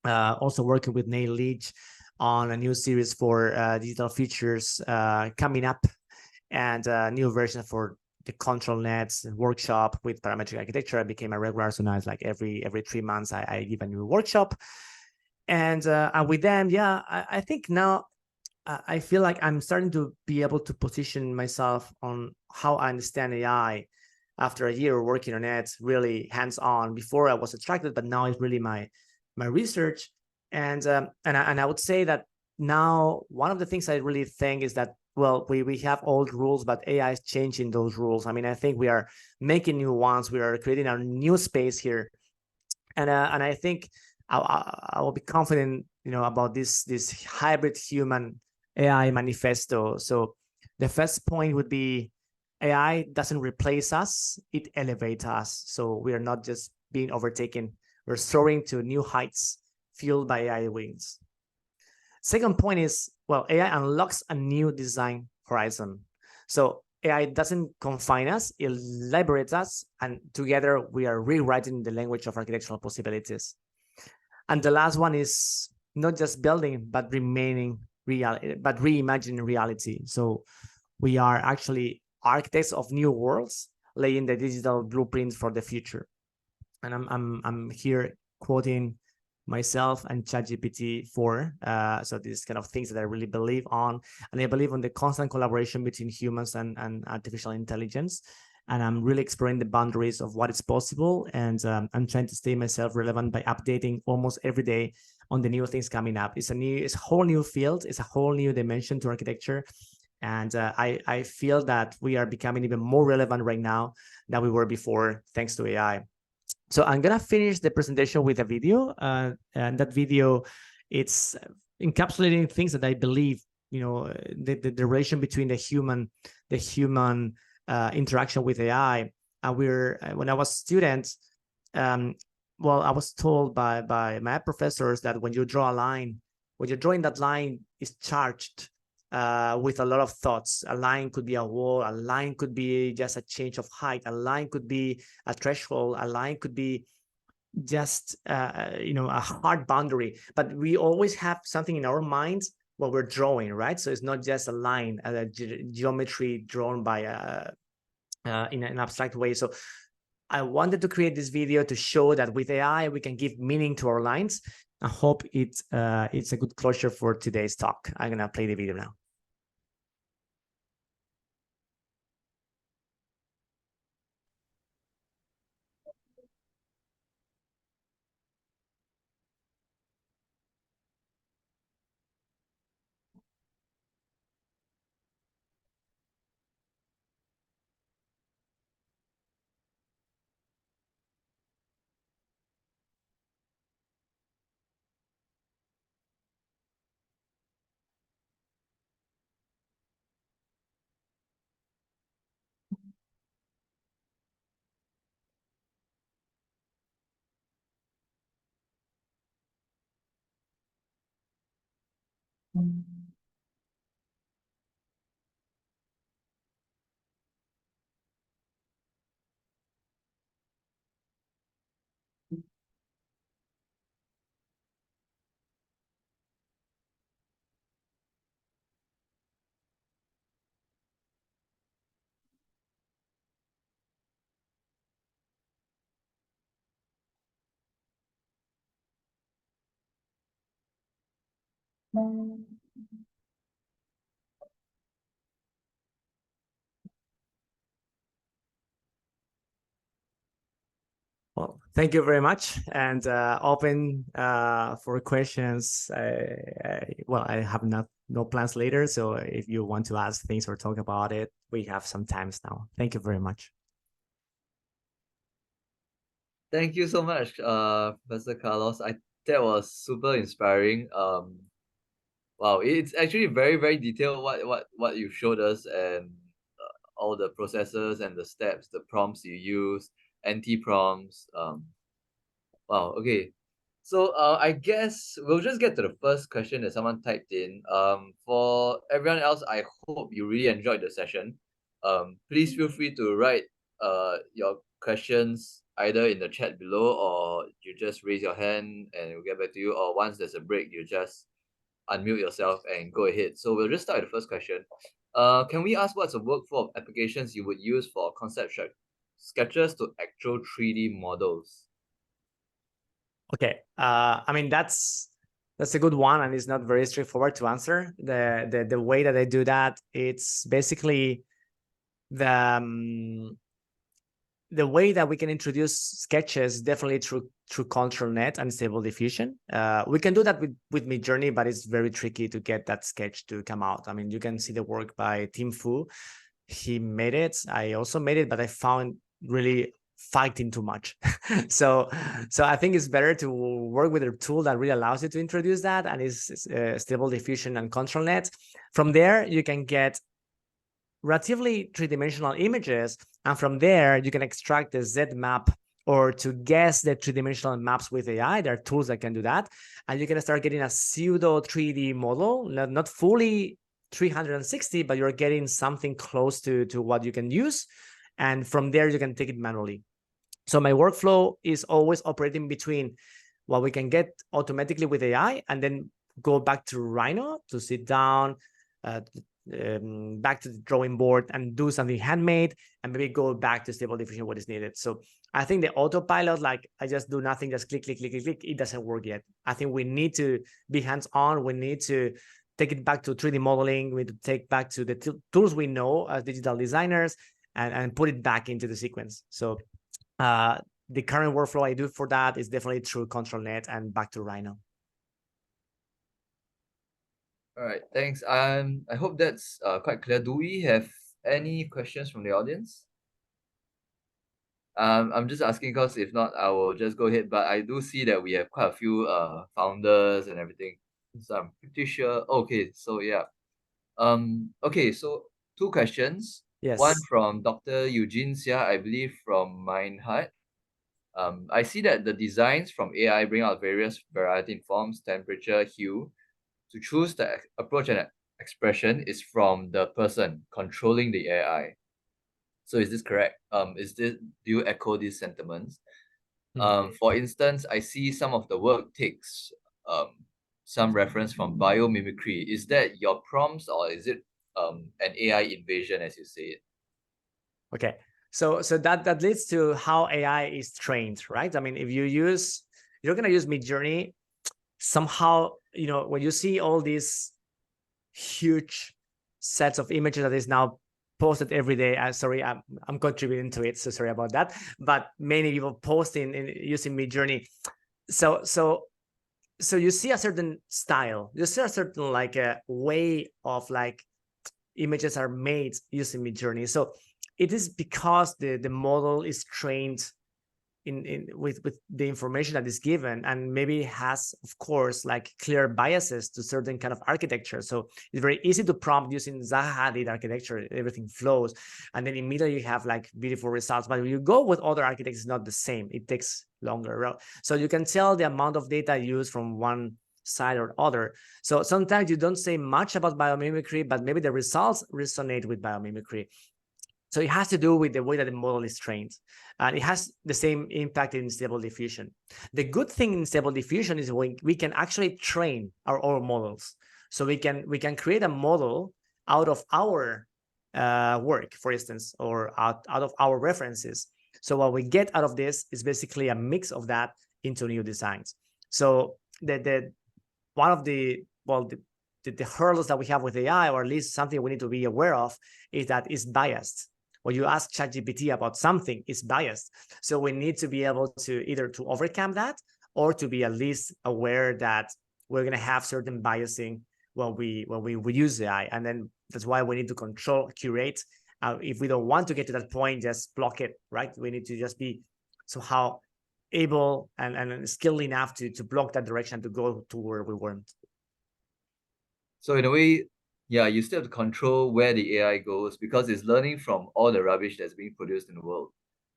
also working with Neil Leach on a new series for digital features coming up, and a new version for the control nets workshop with parametric architecture. I became a regular, so now it's like every 3 months I give a new workshop. And with them, yeah, I think now I feel like I'm starting to be able to position myself on how I understand AI after a year working on it, really hands-on. Before I was attracted, but now it's really my research. And I would say that now one of the things I really think is that, well, we have old rules, but AI is changing those rules. I mean, I think we are making new ones. We are creating a new space here, and I think I will be confident, about this hybrid human AI manifesto. So the first point would be AI doesn't replace us, it elevates us. So we are not just being overtaken, we're soaring to new heights fueled by AI wings. Second point is, well, AI unlocks a new design horizon. So AI doesn't confine us, it liberates us, and together we are rewriting the language of architectural possibilities. And the last one is not just building, but reimagining reality. So we are actually architects of new worlds, laying the digital blueprints for the future. And I'm here quoting myself and ChatGPT 4. So these kind of things that I really believe on, and I believe on the constant collaboration between humans and artificial intelligence. And I'm really exploring the boundaries of what is possible. And I'm trying to stay myself relevant by updating almost every day on the new things coming up. It's a whole new field. It's a whole new dimension to architecture. And I feel that we are becoming even more relevant right now than we were before, thanks to AI. So I'm gonna finish the presentation with a video, and that video, it's encapsulating things that I believe, the relation between the human interaction with AI. When I was student, well, I was told by my professors that when you draw a line, when you're drawing that line is charged with a lot of thoughts. A line could be a wall, a line could be just a change of height, a line could be a threshold, a line could be just a hard boundary. But we always have something in our minds when we're drawing, right? So it's not just a line, a geometry drawn by in an abstract way. So I wanted to create this video to show that with AI we can give meaning to our lines. I hope it's a good closure for today's talk. I'm gonna play the video now. Well, thank you very much, and open for questions. I have no plans later, so if you want to ask things or talk about it, we have some times now. Thank you very much. Thank you so much, Professor Carlos. That was super inspiring. Wow, it's actually very, very detailed what you showed us, and all the processes and the steps, the prompts you use, anti-prompts. Wow, okay. So I guess we'll just get to the first question that someone typed in. For everyone else, I hope you really enjoyed the session. Please feel free to write your questions either in the chat below, or you just raise your hand and we'll get back to you, or once there's a break, you just unmute yourself and go ahead. So we'll just start with the first question. Can we ask what's a workflow of applications you would use for concept sketches to actual 3D models? Okay, I mean that's a good one, and it's not very straightforward to answer. The way that I do that, it's basically the way that we can introduce sketches definitely through control net and stable diffusion. We can do that with Midjourney, but it's very tricky to get that sketch to come out. I mean, you can see the work by Tim Fu. He made it. I also made it, but I found really fighting too much. so I think it's better to work with a tool that really allows you to introduce that, and is stable diffusion and control net. From there, you can get relatively three-dimensional images, and from there you can extract the Z map or to guess the three-dimensional maps with AI. There are tools that can do that, and you can start getting a pseudo 3D model, not fully 360, but you're getting something close to what you can use, and from there you can take it manually. So my workflow is always operating between what we can get automatically with AI, and then go back to Rhino to sit down, back to the drawing board and do something handmade, and maybe go back to stable diffusion what is needed. So I think the autopilot, like I just do nothing, just click, click, click, click, click, it doesn't work yet. I think we need to be hands-on. We need to take it back to 3D modeling. We need to take back to the tools we know as digital designers, and put it back into the sequence. So the current workflow I do for that is definitely through control net and back to Rhino. All right, thanks. I hope that's quite clear. Do we have any questions from the audience? I'm just asking because if not, I will just go ahead. But I do see that we have quite a few founders and everything, so I'm pretty sure. Okay, so yeah. Okay, so two questions. Yes. One from Dr. Eugene Xia, I believe from Mindheart. I see that the designs from AI bring out various variety in forms, temperature, hue. To choose the approach and expression is from the person controlling the AI. So is this correct? Do you echo these sentiments? For instance, I see some of the work takes some reference from biomimicry. Is that your prompts, or is it an AI invasion, as you say it? Okay, so that leads to how AI is trained, right? I mean, if you're going to use Midjourney, somehow, you know, when you see all these huge sets of images that is now posted every day, sorry, I'm contributing to it, so sorry about that, but many people posting and using Midjourney. So you see a certain style, you see a certain like a way of like images are made using Midjourney. So it is because the model is trained with the information that is given, and maybe has, of course, like clear biases to certain kind of architecture. So it's very easy to prompt using Zaha Hadid architecture, everything flows, and then immediately you have like beautiful results. But when you go with other architects, it's not the same. It takes longer. So you can tell the amount of data used from one side or other. So sometimes you don't say much about biomimicry, but maybe the results resonate with biomimicry. So it has to do with the way that the model is trained, and it has the same impact in stable diffusion. The good thing in stable diffusion is we can actually train our own models. So we can create a model out of our work, for instance, or out of our references. So what we get out of this is basically a mix of that into new designs. So one of the hurdles that we have with AI, or at least something we need to be aware of, is that it's biased. When you ask ChatGPT about something, it's biased. So we need to be able to either to overcome that, or to be at least aware that we're going to have certain biasing when we use AI. And then that's why we need to control, curate. If we don't want to get to that point, just block it, right? We need to just be somehow able and skilled enough to block that direction to go to where we want. So in a way, yeah, you still have to control where the AI goes because it's learning from all the rubbish that's being produced in the world,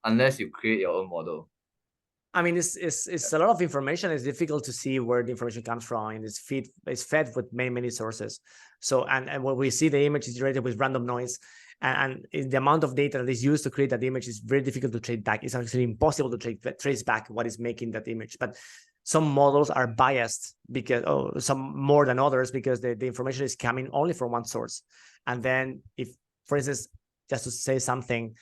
unless you create your own model. I mean, it's a lot of information. It's difficult to see where the information comes from, and it's fed with many sources. So and when we see the image is generated with random noise, and the amount of data that is used to create that image is very difficult to trace back. It's actually impossible to trace back what is making that image. But some models are biased because some more than others because the information is coming only from one source. And then if, for instance, just to say something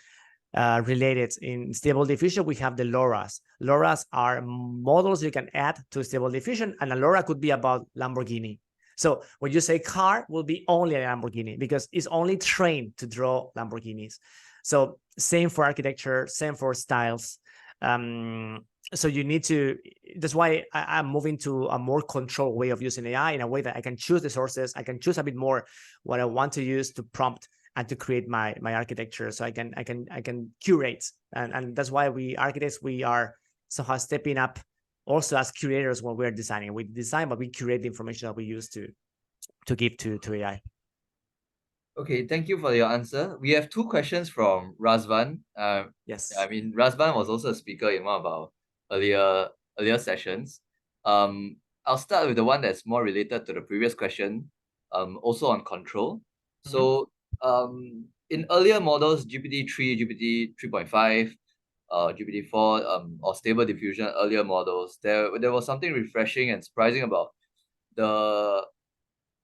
related in Stable Diffusion, we have the LoRa's. LoRa's are models you can add to Stable Diffusion, and a LoRa could be about Lamborghini. So when you say car, will be only a Lamborghini because it's only trained to draw Lamborghinis. So same for architecture, same for styles. So you need to, that's why I'm moving to a more controlled way of using AI, in a way that I can choose the sources. I can choose a bit more what I want to use to prompt and to create my architecture. So I can curate. And that's why we architects, we are somehow stepping up also as curators when we're designing. We design, but we curate the information that we use to give to AI. Okay, thank you for your answer. We have two questions from Razvan. Yes. I mean, Razvan was also a speaker in one of our earlier sessions. I'll start with the one that's more related to the previous question, also on control. So, in earlier models, GPT-3, GPT 3.5, GPT-4, or Stable Diffusion, earlier models, there was something refreshing and surprising about the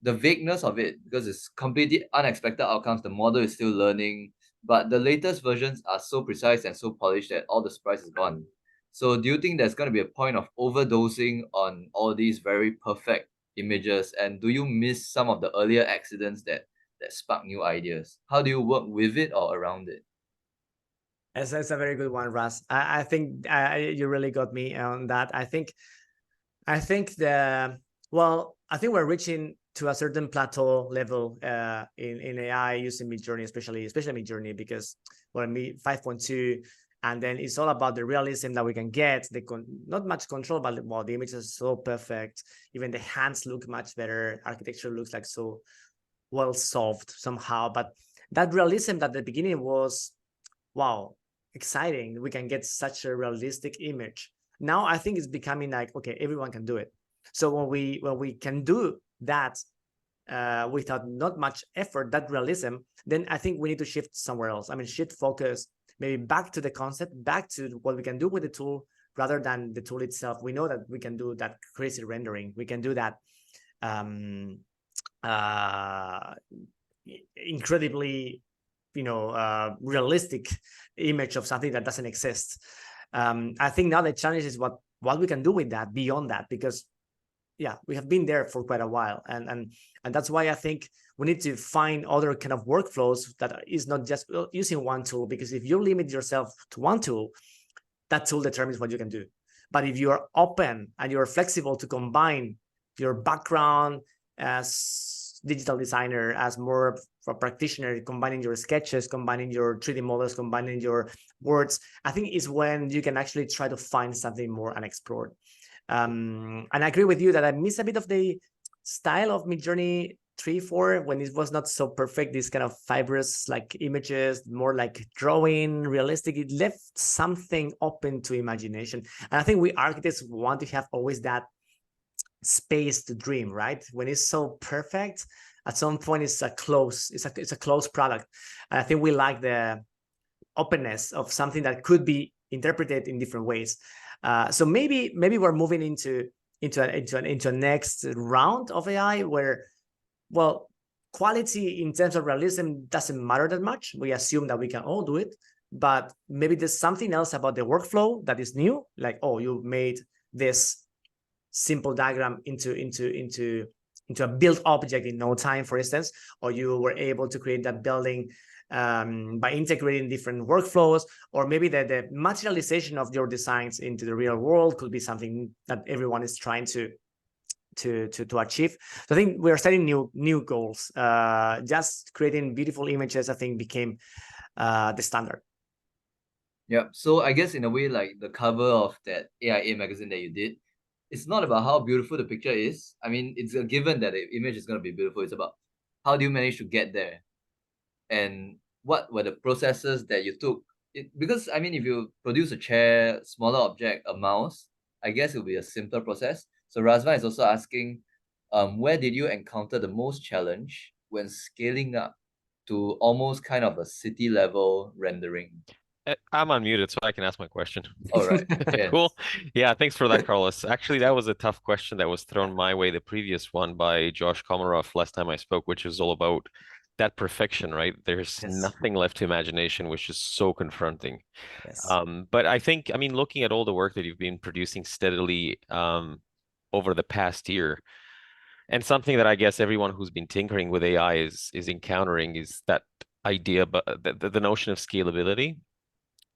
vagueness of it, because it's completely unexpected outcomes. The model is still learning, but the latest versions are so precise and so polished that all the surprise is gone. So do you think there's going to be a point of overdosing on all these very perfect images, and do you miss some of the earlier accidents that spark new ideas? How do you work with it or around it? That's a very good one, Russ. I think you really got me on that. I think I think we're reaching to a certain plateau level in AI using Midjourney, especially Midjourney, because well, 5.2, and then it's all about the realism that we can get. Not much control, but well, the images are so perfect. Even the hands look much better. Architecture looks like so well solved somehow. But that realism at the beginning was, wow, exciting. We can get such a realistic image. Now I think it's becoming like, okay, everyone can do it. So when we can do that without not much effort, that realism, then I think we need to shift somewhere else. I mean, shift focus maybe back to the concept, back to what we can do with the tool rather than the tool itself. We know that we can do that crazy rendering. We can do that incredibly realistic image of something that doesn't exist. I think now the challenge is what we can do with that beyond that, because yeah, we have been there for quite a while, and that's why I think we need to find other kind of workflows that is not just using one tool, because if you limit yourself to one tool, that tool determines what you can do. But if you are open and you're flexible to combine your background as digital designer, as more of a practitioner, combining your sketches, combining your 3D models, combining your words, I think is when you can actually try to find something more unexplored. And I agree with you that I miss a bit of the style of Midjourney 3, 4 when it was not so perfect. These kind of fibrous like images, more like drawing, realistic. It left something open to imagination. And I think we architects want to have always that space to dream, right? When it's so perfect, at some point it's a closed product. And I think we like the openness of something that could be interpreted in different ways. So maybe we're moving into a next round of AI where, well, quality in terms of realism doesn't matter that much. We assume that we can all do it, but maybe there's something else about the workflow that is new, like, oh, you made this simple diagram into a built object in no time, for instance, or you were able to create that building by integrating different workflows, or maybe the materialization of your designs into the real world could be something that everyone is trying to achieve. So I think we're setting new goals. Just creating beautiful images, I think, became the standard. Yeah. So I guess in a way, like the cover of that AIA magazine that you did, it's not about how beautiful the picture is. I mean, it's a given that the image is going to be beautiful. It's about how do you manage to get there? And what were the processes that you took? Because I mean, if you produce a chair, smaller object, a mouse, I guess it will be a simpler process. So Razvan is also asking, where did you encounter the most challenge when scaling up to almost kind of a city level rendering? I'm unmuted, so I can ask my question. All right. Yes. Cool. Yeah, thanks for that, Carlos. Actually, that was a tough question that was thrown my way, the previous one by Josh Komarov last time I spoke, which is all about that perfection, right? There's Yes. nothing left to imagination, which is so confronting. Yes. But I think, I mean, looking at all the work that you've been producing steadily over the past year, and something that I guess everyone who's been tinkering with AI is encountering is that idea, but the notion of scalability.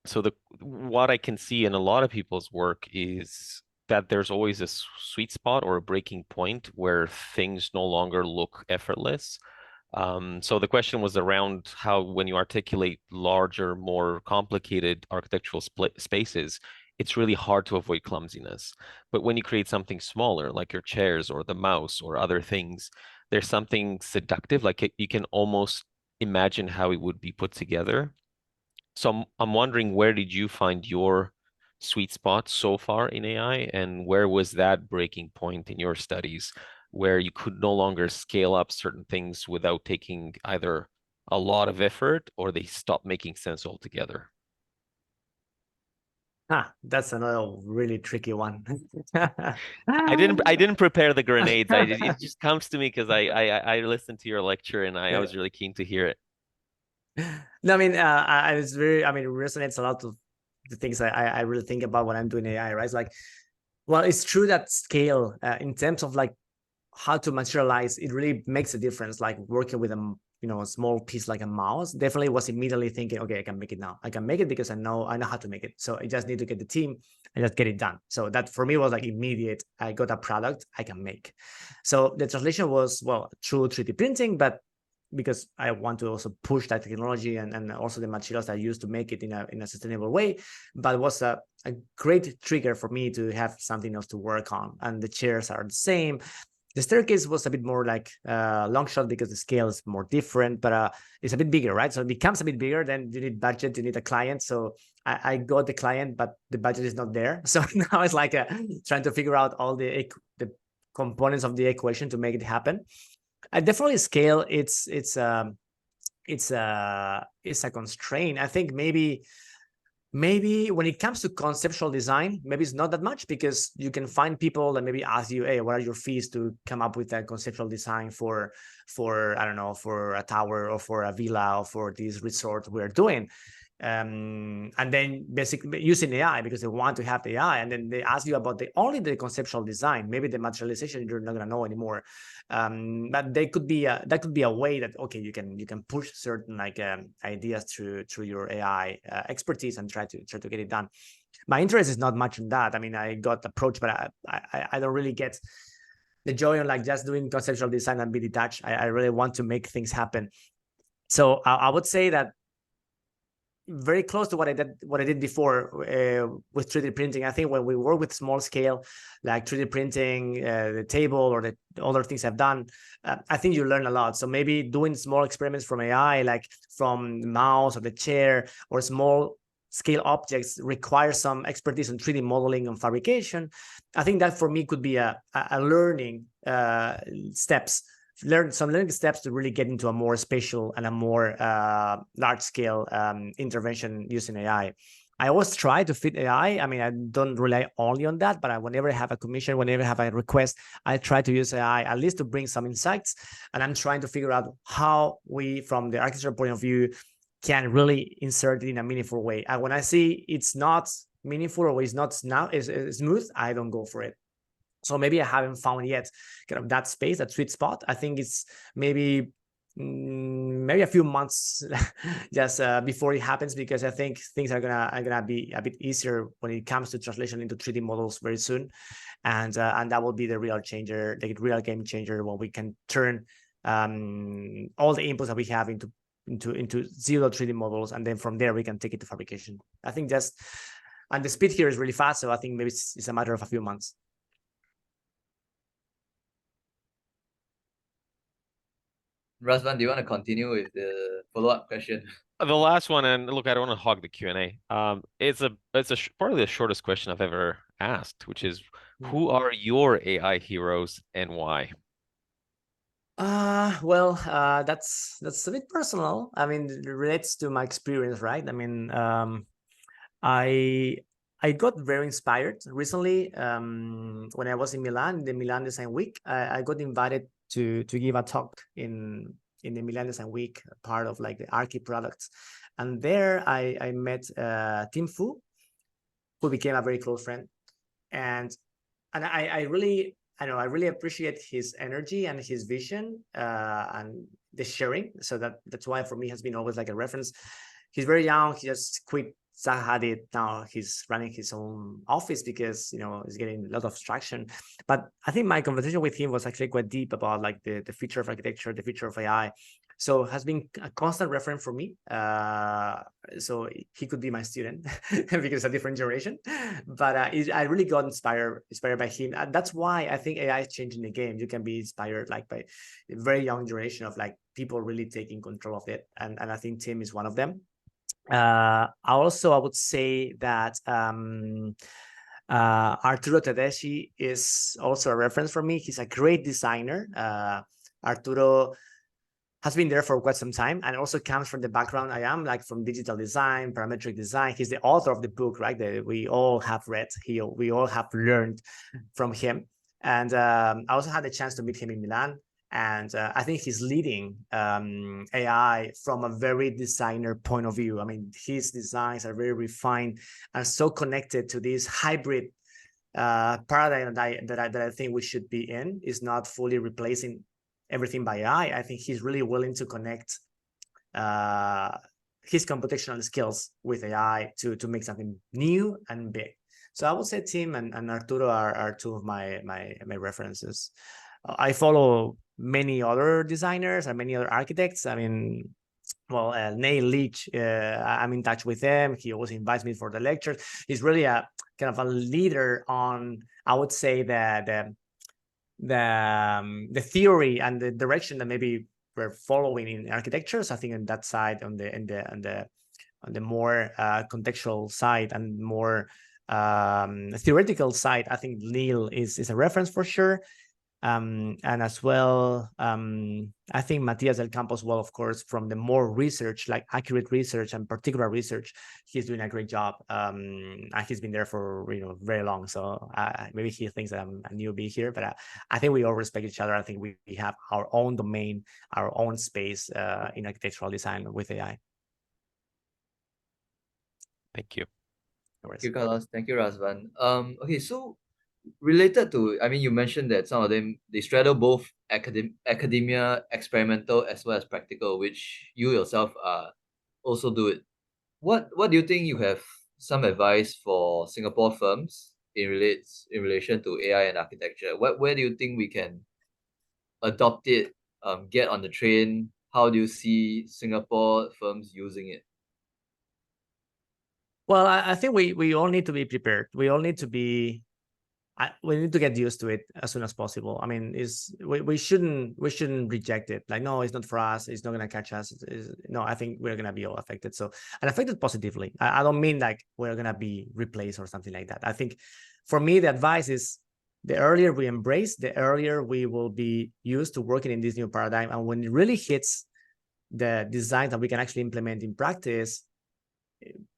So what I can see in a lot of people's work is that there's always a sweet spot or a breaking point where things no longer look effortless. So the question was around how, when you articulate larger, more complicated architectural spaces, it's really hard to avoid clumsiness. But when you create something smaller, like your chairs or the mouse or other things, there's something seductive, like you can almost imagine how it would be put together. So I'm wondering, where did you find your sweet spot so far in AI, and where was that breaking point in your studies where you could no longer scale up certain things without taking either a lot of effort or they stop making sense altogether? That's another really tricky one. I didn't prepare the grenades. It just comes to me because I listened to your lecture and I was really keen to hear it. No, I mean, it's very, I mean, it resonates a lot of the things I really think about when I'm doing AI, right? It's like, well, it's true that scale, in terms of like how to materialize, it really makes a difference. Like working with a small piece like a mouse, definitely was immediately thinking, okay, I can make it now. I can make it because I know how to make it. So I just need to get the team and just get it done. So that for me was like immediate. I got a product I can make. So the translation was, well, through 3D printing, but because I want to also push that technology and also the materials I use to make it in a sustainable way, but it was a great trigger for me to have something else to work on. And the chairs are the same. The staircase was a bit more like long shot because the scale is more different, but it's a bit bigger, right? So it becomes a bit bigger. Then you need budget, you need a client. So I got the client, but the budget is not there. So now it's like trying to figure out all the components of the equation to make it happen. I definitely scale. It's a constraint. I think maybe when it comes to conceptual design, maybe it's not that much, because you can find people that maybe ask you, hey, what are your fees to come up with a conceptual design for I don't know, for a tower or for a villa or for this resort we're doing. And then basically using AI because they want to have the AI, and then they ask you about only the conceptual design. Maybe the materialization you're not going to know anymore. But that could be a way that, okay, you can push certain like ideas through your AI expertise and try to get it done. My interest is not much in that. I mean, I got approached, but I don't really get the joy on like just doing conceptual design and be detached. I really want to make things happen. So I would say that very close to what I did before with 3D printing. I think when we work with small scale, like 3D printing, the table or the other things I've done, I think you learn a lot. So maybe doing small experiments from AI, like from the mouse or the chair or small scale objects, require some expertise in 3D modeling and fabrication. I think that for me could be a learning steps. Learn some learning steps to really get into a more spatial and a more large-scale intervention using AI. I always try to fit AI. I mean, I don't rely only on that, but whenever I have a commission, whenever I have a request, I try to use AI at least to bring some insights. And I'm trying to figure out how we, from the architecture point of view, can really insert it in a meaningful way. And when I see it's not meaningful or it's not smooth, I don't go for it. So maybe I haven't found yet kind of that space, that sweet spot. I think it's maybe a few months just before it happens, because I think things are gonna be a bit easier when it comes to translation into 3D models very soon, and that will be the real changer, the real game changer, when we can turn all the inputs that we have into zero 3D models, and then from there we can take it to fabrication. I think and the speed here is really fast, so I think maybe it's a matter of a few months. Razvan, do you want to continue with the follow-up question? The last one, and look, I don't want to hog the Q&A. It's probably the shortest question I've ever asked, which is, who are your AI heroes and why? Well, that's a bit personal. I mean, it relates to my experience, right? I mean, I got very inspired recently when I was in Milan, the Milan Design Week. I got invited to give a talk in the Milan Design Week, part of like the Archi products, and there I met Tim Fu, who became a very close friend, and I really I really appreciate his energy and his vision and the sharing. So that's why for me has been always like a reference. He's very young. He just quit Zaha Hadid. Now he's running his own office because he's getting a lot of traction. But I think my conversation with him was actually quite deep about like the future of architecture, the future of AI. So has been a constant reference for me. So he could be my student because it's a different generation. But I really got inspired by him. And that's why I think AI is changing the game. You can be inspired like by a very young generation of like people really taking control of it. And I think Tim is one of them. I would say that Arturo Tedeschi is also a reference for me. He's a great designer. Arturo has been there for quite some time and also comes from the background I am, like from digital design, parametric design. He's the author of the book, right, that we all have read. We all have learned from him. And I also had the chance to meet him in Milan. And I think he's leading AI from a very designer point of view. I mean, his designs are very refined and so connected to this hybrid paradigm that I think we should be in. Is not fully replacing everything by AI. I think he's really willing to connect his computational skills with AI to make something new and big. So I would say Tim and Arturo are two of my references. I follow many other designers and many other architects. I mean, well, Neil Leach, I'm in touch with him. He always invites me for the lectures. He's really a kind of a leader on, I would say, the theory and the direction that maybe we're following in architecture. So I think on that side, on the more contextual side and more theoretical side, I think Neil is a reference for sure. And as well, I think Matias del Campos, well, of course, from the more research, like accurate research and particular research, he's doing a great job. And he's been there for very long. So maybe he thinks that I'm a newbie here, but I think we all respect each other. I think we have our own domain, our own space in architectural design with AI. Thank you. Thank you, Carlos. Thank you, Razvan. Okay, so related to, I mean, you mentioned that some of them, they straddle both academia, experimental, as well as practical, which you yourself also do it. What do you think you have some advice for Singapore firms in relation to AI and architecture? Where do you think we can adopt it, get on the train? How do you see Singapore firms using it? Well, I think we all need to be prepared. We all need to be we need to get used to it as soon as possible. I mean, we shouldn't reject it. Like, no, it's not for us. It's not gonna catch us. No, I think we're gonna be all affected. So, and affected positively. I don't mean like we're gonna be replaced or something like that. I think for me, the advice is the earlier we embrace, the earlier we will be used to working in this new paradigm. And when it really hits the design that we can actually implement in practice,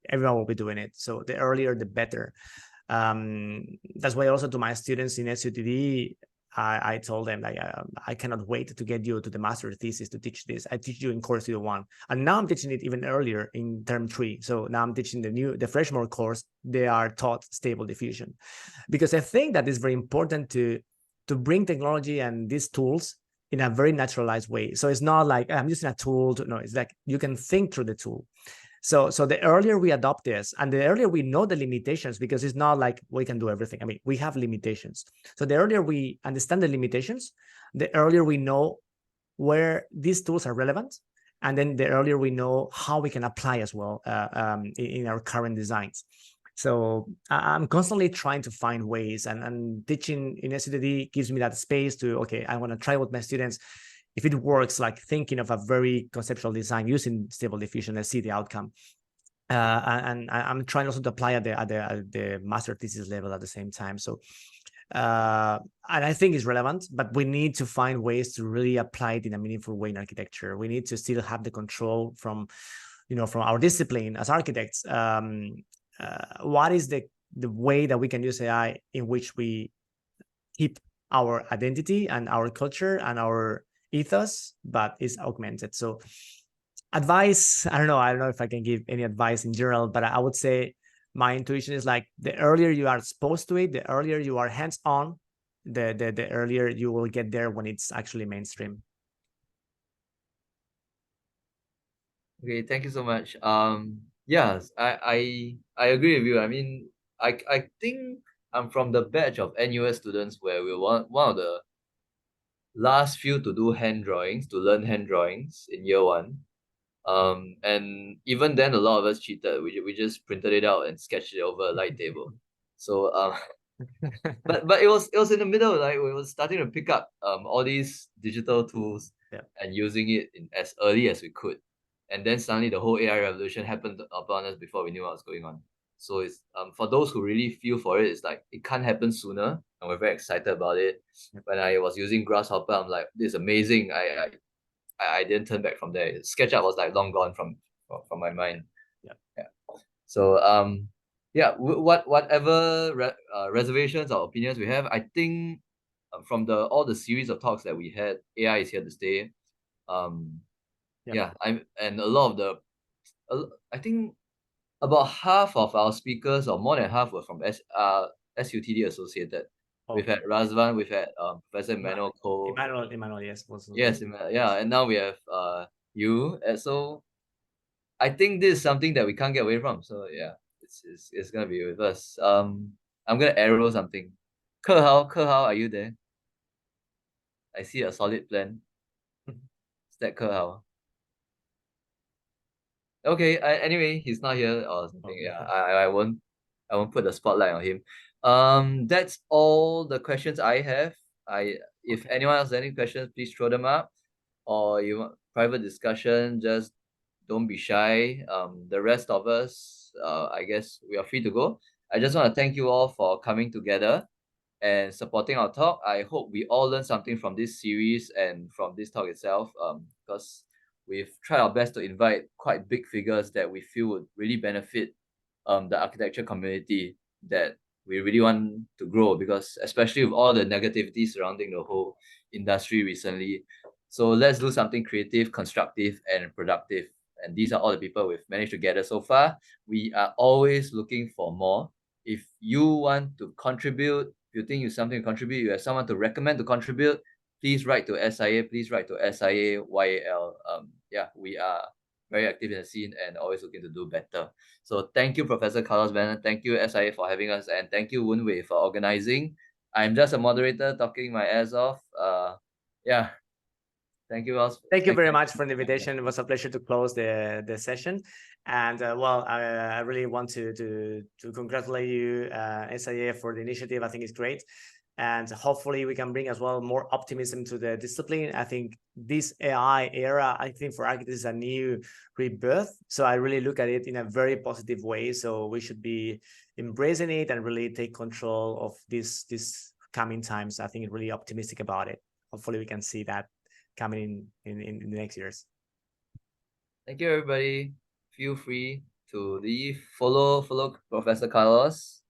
everyone will be doing it. So the earlier, the better. That's why also to my students in SUTD, I told them like I cannot wait to get you to the master thesis to teach this. I teach you in course 01, and now I'm teaching it even earlier in term 3. So now I'm teaching the freshman course. They are taught stable diffusion, because I think that is very important to bring technology and these tools in a very naturalized way. So it's not like I'm using a tool no, it's like you can think through the tool. So the earlier we adopt this and the earlier we know the limitations, because it's not like we can do everything. I mean, we have limitations. So the earlier we understand the limitations, the earlier we know where these tools are relevant. And then the earlier we know how we can apply as well in our current designs. So I'm constantly trying to find ways, and teaching in SUTD gives me that space to, okay, I want to try with my students. if it works, like thinking of a very conceptual design using Stable Diffusion and see the outcome. And I'm trying also to apply at the master thesis level at the same time. So, and I think it's relevant, but we need to find ways to really apply it in a meaningful way in architecture. We need to still have the control from, from our discipline as architects. What is the way that we can use AI in which we keep our identity and our culture and our ethos, but is augmented? So advice, I don't know if I can give any advice in general, but I would say my intuition is like the earlier you are exposed to it, the earlier you are hands-on, the earlier you will get there when it's actually mainstream. Okay, thank you so much. Yes, I agree with you. I mean, I think I'm from the batch of NUS students where we were one of the last few to do hand drawings, to learn hand drawings in year 1. And even then, a lot of us cheated. We just printed it out and sketched it over a light table. So but it was in the middle, like we were starting to pick up all these digital tools, Yeah. and using it in as early as we could. And then suddenly the whole AI revolution happened upon us before we knew what was going on. So it's for those who really feel for it, it's like it can't happen sooner, and we're very excited about it. When I was using Grasshopper, I'm like, this is amazing. I didn't turn back from there. SketchUp was like long gone from my mind. Yeah. So yeah, whatever reservations or opinions we have, I think from all the series of talks that we had, AI is here to stay. Yeah, and a lot of I think about half of our speakers, or more than half, were from SUTD associated. Oh. We've had Razvan, we've had Professor Emmanuel Ko. Emmanuel, yes. Yes, yeah, and now we have you. And so I think this is something that we can't get away from. So yeah, it's gonna be with us. I'm gonna arrow something. Ke Hao, are you there? I see a solid plan. Is that Ke Hao? Okay. Anyway, he's not here or something. Okay. Yeah, I won't put the spotlight on him. That's all the questions I have. If anyone else has any questions, please throw them up, or you want private discussion, just don't be shy. The rest of us, I guess we are free to go. I just want to thank you all for coming together and supporting our talk. I hope we all learn something from this series and from this talk itself, because we've tried our best to invite quite big figures that we feel would really benefit the architecture community, that we really want to grow, because especially with all the negativity surrounding the whole industry recently. So let's do something creative, constructive, and productive. And these are all the people we've managed to gather so far. We are always looking for more. If you want to contribute, if you think you have something to contribute, you have someone to recommend to contribute, please write to SIA. Please write to SIA-YAL. Yeah, we are very active in the scene and always looking to do better. So thank you, Professor Carlos Bennett. Thank you, SIA, for having us, and thank you, Wenwei, for organizing. I'm just a moderator talking my ass off. Yeah. Thank you all. Thank you very much for the invitation. It was a pleasure to close the session. And well, I really want to congratulate you, SIA, for the initiative. I think it's great. And hopefully we can bring as well more optimism to the discipline. I think this AI era, I think for architects, is a new rebirth. So I really look at it in a very positive way. So we should be embracing it and really take control of this coming times. I think really optimistic about it. Hopefully we can see that coming in the next years. Thank you, everybody. Feel free to follow Professor Carlos